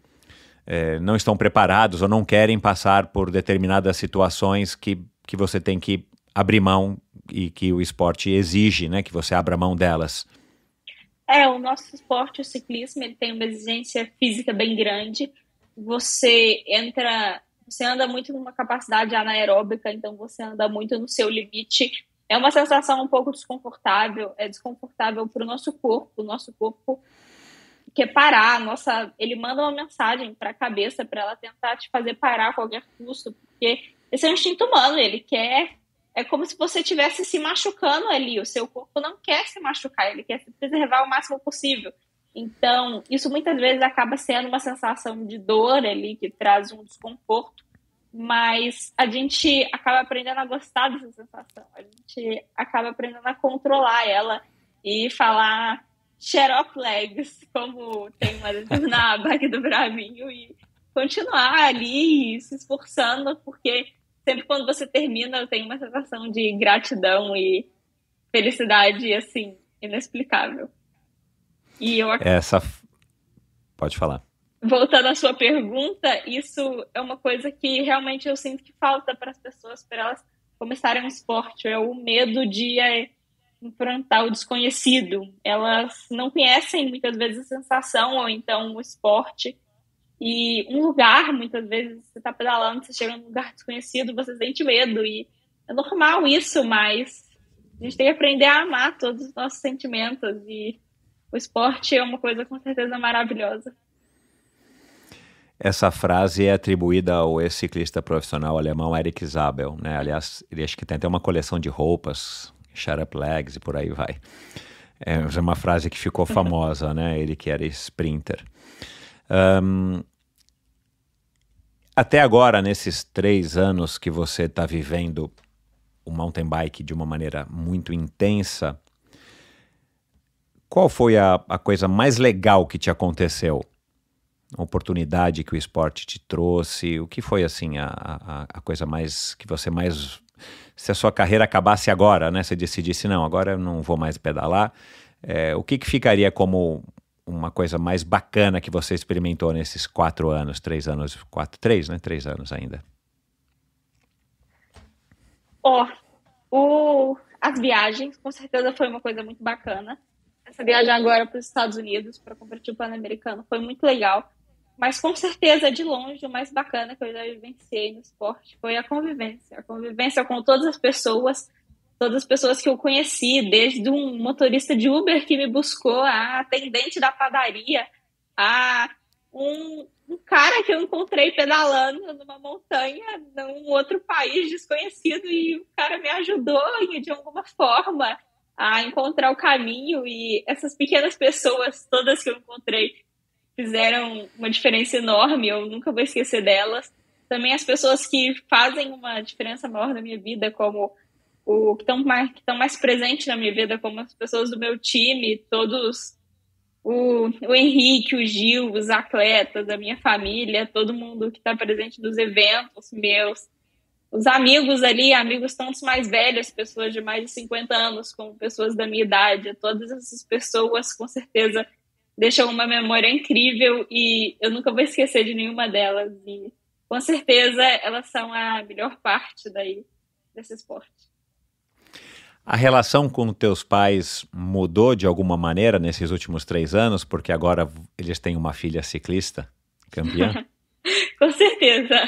não estão preparados ou não querem passar por determinadas situações que você tem que abrir mão e que o esporte exige, né, que você abra mão delas. O nosso esporte, o ciclismo, ele tem uma exigência física bem grande. Você anda muito numa capacidade anaeróbica, então você anda muito no seu limite. É uma sensação um pouco desconfortável, é desconfortável para o nosso corpo. O nosso corpo quer parar, ele manda uma mensagem para a cabeça para ela tentar te fazer parar a qualquer custo, porque esse é um instinto humano, ele quer, é como se você estivesse se machucando ali, o seu corpo não quer se machucar, ele quer se preservar o máximo possível. Então, isso muitas vezes acaba sendo uma sensação de dor ali, que traz um desconforto, mas a gente acaba aprendendo a gostar dessa sensação, a gente acaba aprendendo a controlar ela e falar shut up legs, como tem uma na bike do Bravinho, e continuar ali se esforçando, porque sempre quando você termina, eu tenho uma sensação de gratidão e felicidade, assim, inexplicável. E eu... Pode falar. Voltando à sua pergunta, isso é uma coisa que realmente eu sinto que falta para as pessoas, para elas começarem um esporte, é o medo de enfrentar o desconhecido. Elas não conhecem muitas vezes a sensação ou então o esporte. E um lugar, muitas vezes, você está pedalando, você chega num lugar desconhecido, você sente medo. E é normal isso, mas a gente tem que aprender a amar todos os nossos sentimentos. E o esporte é uma coisa com certeza maravilhosa. Essa frase é atribuída ao ex-ciclista profissional alemão Erik Zabel, né? Aliás, ele acho que tem até uma coleção de roupas, shut up legs e por aí vai. É uma frase que ficou famosa, né? Ele que era sprinter. Até agora, nesses 3 anos que você está vivendo o mountain bike de uma maneira muito intensa, qual foi a coisa mais legal que te aconteceu? A oportunidade que o esporte te trouxe? O que foi, assim, a coisa mais que você mais... Se a sua carreira acabasse agora, né? Você decidisse, não, agora eu não vou mais pedalar. O que ficaria como uma coisa mais bacana que você experimentou nesses 4 anos, 3 anos, 3, né? 3 anos ainda. As viagens, com certeza foi uma coisa muito bacana. Essa viagem agora para os Estados Unidos, para competir o Pan-Americano, foi muito legal. Mas com certeza, de longe, o mais bacana que eu já vivenciei no esporte foi a convivência. A convivência com todas as pessoas que eu conheci, desde um motorista de Uber que me buscou, a atendente da padaria, a um cara que eu encontrei pedalando numa montanha num outro país desconhecido e o cara me ajudou de alguma forma a encontrar o caminho. E essas pequenas pessoas, todas que eu encontrei, fizeram uma diferença enorme, eu nunca vou esquecer delas. Também as pessoas que fazem uma diferença maior na minha vida, como que estão mais presentes na minha vida, como as pessoas do meu time, todos, o Henrique, o Gil, os atletas, a minha família, todo mundo que está presente nos eventos meus, os amigos ali, amigos tantos mais velhos, pessoas de mais de 50 anos, como pessoas da minha idade, todas essas pessoas, com certeza, deixam uma memória incrível e eu nunca vou esquecer de nenhuma delas. E com certeza elas são a melhor parte desse esporte. A relação com teus pais mudou de alguma maneira nesses últimos 3 anos? Porque agora eles têm uma filha ciclista, campeã? Com certeza.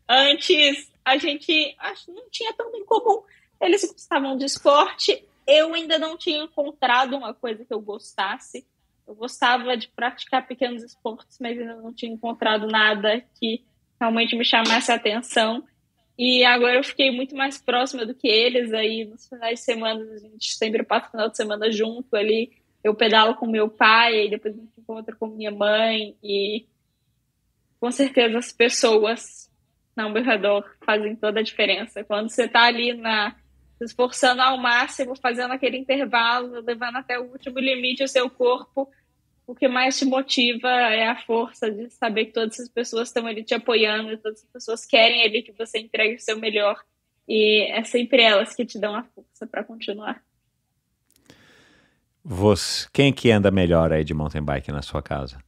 Antes a gente não tinha tanto em comum. Eles gostavam de esporte. Eu ainda não tinha encontrado uma coisa que eu gostasse. Eu gostava de praticar pequenos esportes, mas ainda não tinha encontrado nada que realmente me chamasse a atenção. E agora eu fiquei muito mais próxima do que eles. Aí nos finais de semana, a gente sempre passa o final de semana junto ali. Eu pedalo com meu pai, aí depois a gente encontra com minha mãe. E com certeza as pessoas ao meu redor fazem toda a diferença. Quando você está ali se esforçando ao máximo, fazendo aquele intervalo, levando até o último limite o seu corpo, o que mais te motiva é a força de saber que todas essas pessoas estão ali te apoiando, todas as pessoas querem ali que você entregue o seu melhor, e é sempre elas que te dão a força para continuar. Quem que anda melhor aí de mountain bike na sua casa?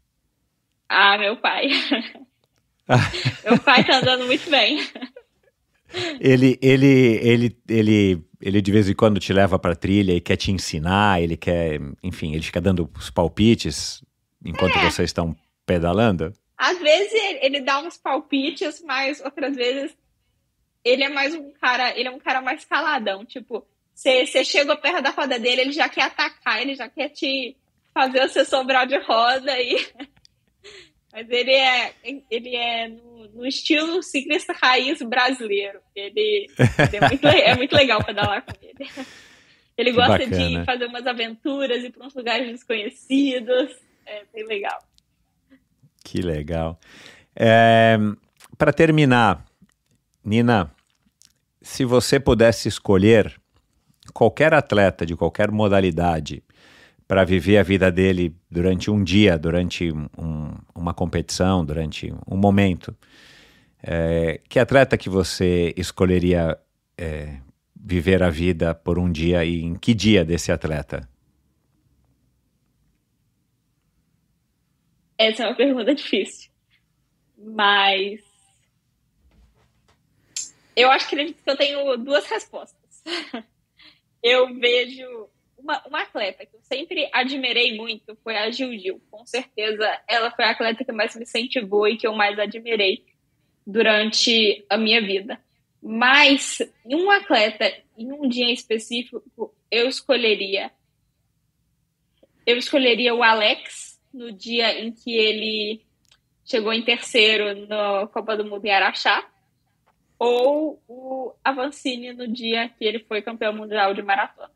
Meu pai. Meu pai tá andando muito bem. Ele de vez em quando te leva pra trilha e quer te ensinar, ele quer, enfim, ele fica dando os palpites enquanto vocês estão pedalando? Às vezes ele dá uns palpites, mas outras vezes ele é um cara mais caladão, tipo, você chega perto da roda dele, ele já quer atacar, ele já quer te fazer você sobrar de roda e Mas ele é no estilo ciclista raiz brasileiro. Ele é muito legal pedalar com ele. Ele gosta bacana. De fazer umas aventuras, ir para uns lugares desconhecidos. É bem legal. Que legal. Para terminar, Nina, se você pudesse escolher qualquer atleta de qualquer modalidade para viver a vida dele durante um dia, durante uma competição, durante um momento, que atleta que você escolheria viver a vida por um dia e em que dia desse atleta? Essa é uma pergunta difícil, mas eu acredito que eu tenho duas respostas. Eu vejo uma atleta que eu sempre admirei muito, foi a Gil. Com certeza, ela foi a atleta que mais me incentivou e que eu mais admirei durante a minha vida. Mas, em um atleta, em um dia específico, eu escolheria o Alex, no dia em que ele chegou em terceiro na Copa do Mundo em Araxá, ou o Avancini no dia que ele foi campeão mundial de maratona.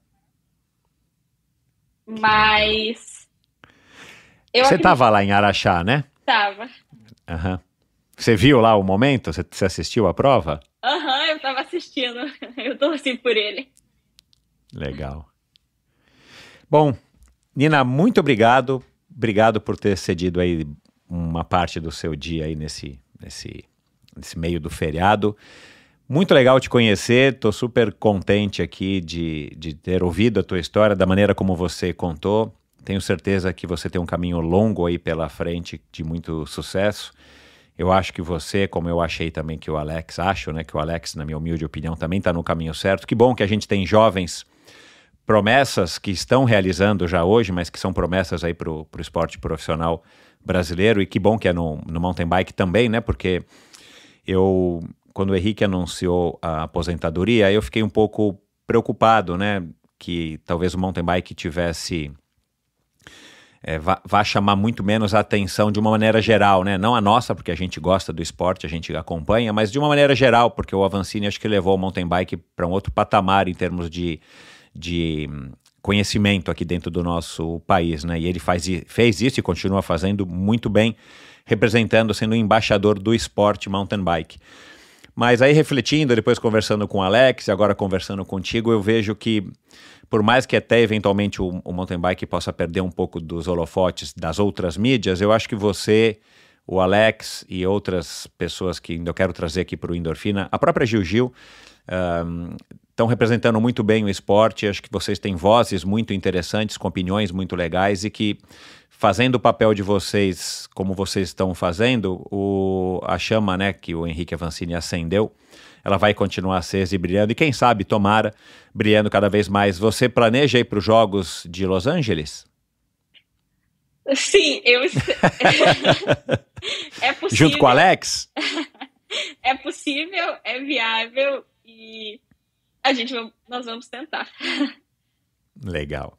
Mas você estava lá em Araxá, né? Tava. Uhum. Você viu lá o momento? Você assistiu a prova? Eu estava assistindo. Eu torci por ele. Legal. Bom, Nina, muito obrigado. Obrigado por ter cedido aí uma parte do seu dia aí nesse meio do feriado. Muito legal te conhecer, estou super contente aqui de ter ouvido a tua história, da maneira como você contou. Tenho certeza que você tem um caminho longo aí pela frente de muito sucesso. Eu acho que você, como eu achei também que o Alex, que o Alex, na minha humilde opinião, também está no caminho certo. Que bom que a gente tem jovens promessas que estão realizando já hoje, mas que são promessas aí para o esporte profissional brasileiro, e que bom que é no mountain bike também, né? Porque quando o Henrique anunciou a aposentadoria, eu fiquei um pouco preocupado, né? Que talvez o mountain bike tivesse... vá chamar muito menos a atenção de uma maneira geral, né? Não a nossa, porque a gente gosta do esporte, a gente acompanha, mas de uma maneira geral, porque o Avancini acho que levou o mountain bike para um outro patamar em termos de conhecimento aqui dentro do nosso país, né? E ele fez isso e continua fazendo muito bem, representando, sendo o embaixador do esporte mountain bike. Mas aí refletindo, depois conversando com o Alex e agora conversando contigo, eu vejo que por mais que até eventualmente o mountain bike possa perder um pouco dos holofotes das outras mídias, eu acho que você, o Alex e outras pessoas que ainda eu quero trazer aqui para o Endorfina, a própria Gil, estão representando muito bem o esporte. Acho que vocês têm vozes muito interessantes, com opiniões muito legais, e que fazendo o papel de vocês como vocês estão fazendo, a chama, né, que o Henrique Avancini acendeu, ela vai continuar acesa e brilhando, e quem sabe, tomara, brilhando cada vez mais. Você planeja ir para os Jogos de Los Angeles? Sim, é possível. Junto com o Alex? É possível, é viável, e nós vamos tentar. Legal.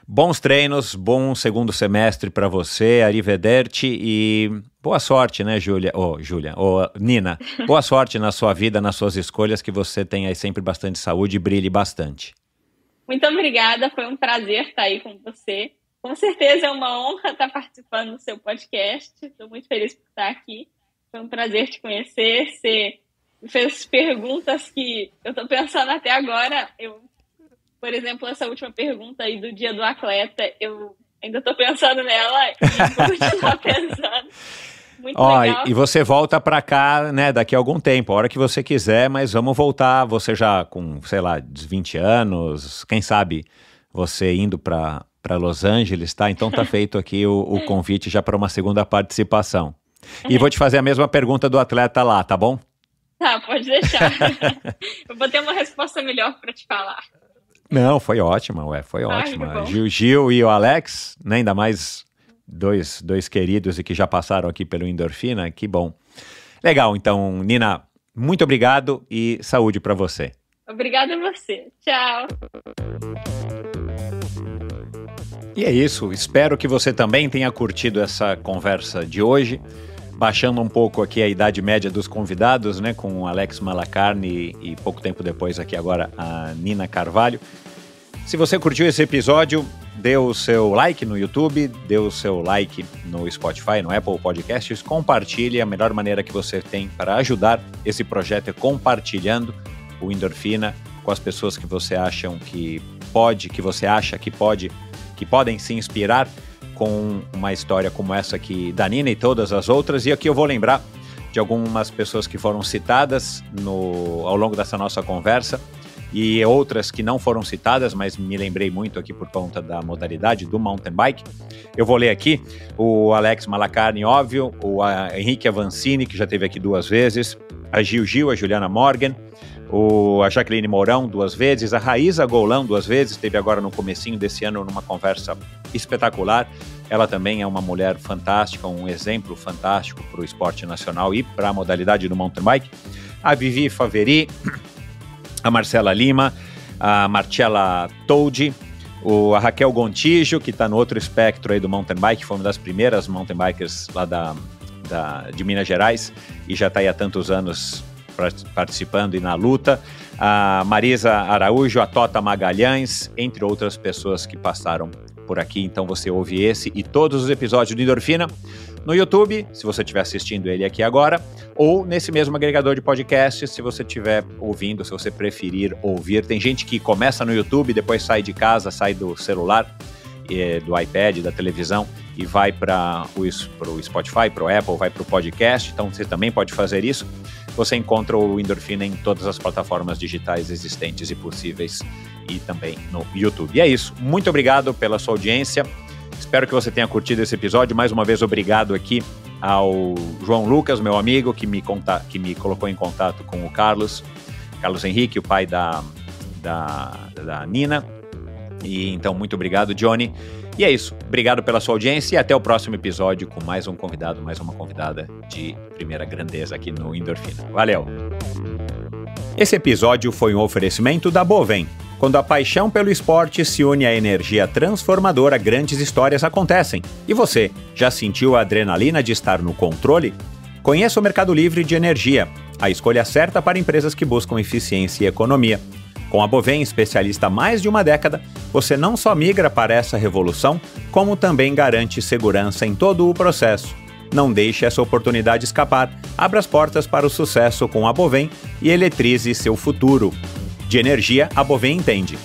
Bons treinos, bom segundo semestre para você, arrivederci, e boa sorte, né, Nina? Boa sorte na sua vida, nas suas escolhas, que você tenha aí sempre bastante saúde e brilhe bastante. Muito obrigada, foi um prazer estar aí com você. Com certeza é uma honra estar participando do seu podcast. Estou muito feliz por estar aqui. Foi um prazer te conhecer. Você me fez perguntas que eu estou pensando até agora. Por exemplo, essa última pergunta aí do dia do atleta, eu ainda estou pensando nela e vou continuar pensando. Muito legal. E você volta para cá, né, daqui a algum tempo, a hora que você quiser, mas vamos voltar, você já com, sei lá, 20 anos, quem sabe você indo para Los Angeles, tá? Então tá feito aqui o convite já para uma segunda participação. E vou te fazer a mesma pergunta do atleta lá, tá bom? Tá, pode deixar. Eu vou ter uma resposta melhor para te falar. Não, foi ótima, foi ótima. Gil e o Alex, né, ainda mais dois queridos e que já passaram aqui pelo Endorfina, que bom. Legal, então, Nina, muito obrigado e saúde para você. Obrigada a você. Tchau. E é isso, espero que você também tenha curtido essa conversa de hoje, baixando um pouco aqui a idade média dos convidados, né, com o Alex Malacarne e pouco tempo depois aqui agora a Nina Carvalho. Se você curtiu esse episódio, dê o seu like no YouTube, dê o seu like no Spotify, no Apple Podcasts, compartilhe. A melhor maneira que você tem para ajudar esse projeto é compartilhando o Endorfina com as pessoas que você acha que podem se inspirar com uma história como essa aqui da Nina e todas as outras. E aqui eu vou lembrar de algumas pessoas que foram citadas ao longo dessa nossa conversa e outras que não foram citadas, mas me lembrei muito aqui por conta da modalidade do mountain bike. Eu vou ler aqui o Alex Malacarne, óbvio, o Henrique Avancini, que já esteve aqui 2 vezes, a Gil, a Juliana Morgan, a Jaqueline Mourão 2 vezes, a Raíza Golão 2 vezes, esteve agora no comecinho desse ano numa conversa espetacular. Ela também é uma mulher fantástica, um exemplo fantástico para o esporte nacional e para a modalidade do mountain bike. A Vivi Faveri, a Marcela Lima, a Marcella Toldi, a Raquel Gontijo, que está no outro espectro aí do mountain bike, foi uma das primeiras mountain bikers lá de Minas Gerais e já está aí há tantos anos participando e na luta, a Marisa Araújo, a Tota Magalhães, entre outras pessoas que passaram por aqui. Então você ouve esse e todos os episódios do Endorfina no YouTube, se você estiver assistindo ele aqui agora, ou nesse mesmo agregador de podcast, se você estiver ouvindo, se você preferir ouvir. Tem gente que começa no YouTube, depois sai de casa, sai do celular, do iPad, da televisão e vai para o Spotify, para o Apple, vai para o podcast. Então você também pode fazer isso. Você encontra o Endorfina em todas as plataformas digitais existentes e possíveis e também no YouTube. E é isso. Muito obrigado pela sua audiência. Espero que você tenha curtido esse episódio. Mais uma vez, obrigado aqui ao João Lucas, meu amigo, que me colocou em contato com o Carlos Henrique, o pai da Nina. E então, muito obrigado, Johnny. E é isso. Obrigado pela sua audiência e até o próximo episódio com mais um convidado, mais uma convidada de primeira grandeza aqui no Endorfina. Valeu! Esse episódio foi um oferecimento da Bovem. Quando a paixão pelo esporte se une à energia transformadora, grandes histórias acontecem. E você, já sentiu a adrenalina de estar no controle? Conheça o Mercado Livre de Energia, a escolha certa para empresas que buscam eficiência e economia. Com a Bovem, especialista há mais de uma década, você não só migra para essa revolução, como também garante segurança em todo o processo. Não deixe essa oportunidade escapar, abra as portas para o sucesso com a Bovem e eletrize seu futuro. De energia, a Bovem entende.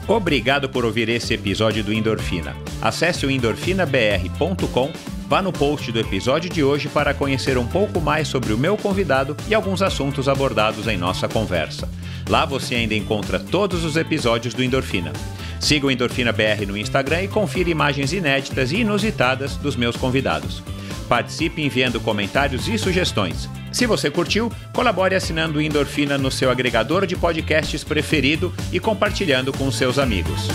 Obrigado por ouvir esse episódio do Endorfina. Acesse o endorfinabr.com, vá no post do episódio de hoje para conhecer um pouco mais sobre o meu convidado e alguns assuntos abordados em nossa conversa. Lá você ainda encontra todos os episódios do Endorfina. Siga o Endorfina BR no Instagram e confira imagens inéditas e inusitadas dos meus convidados. Participe enviando comentários e sugestões. Se você curtiu, colabore assinando o Endorfina no seu agregador de podcasts preferido e compartilhando com seus amigos.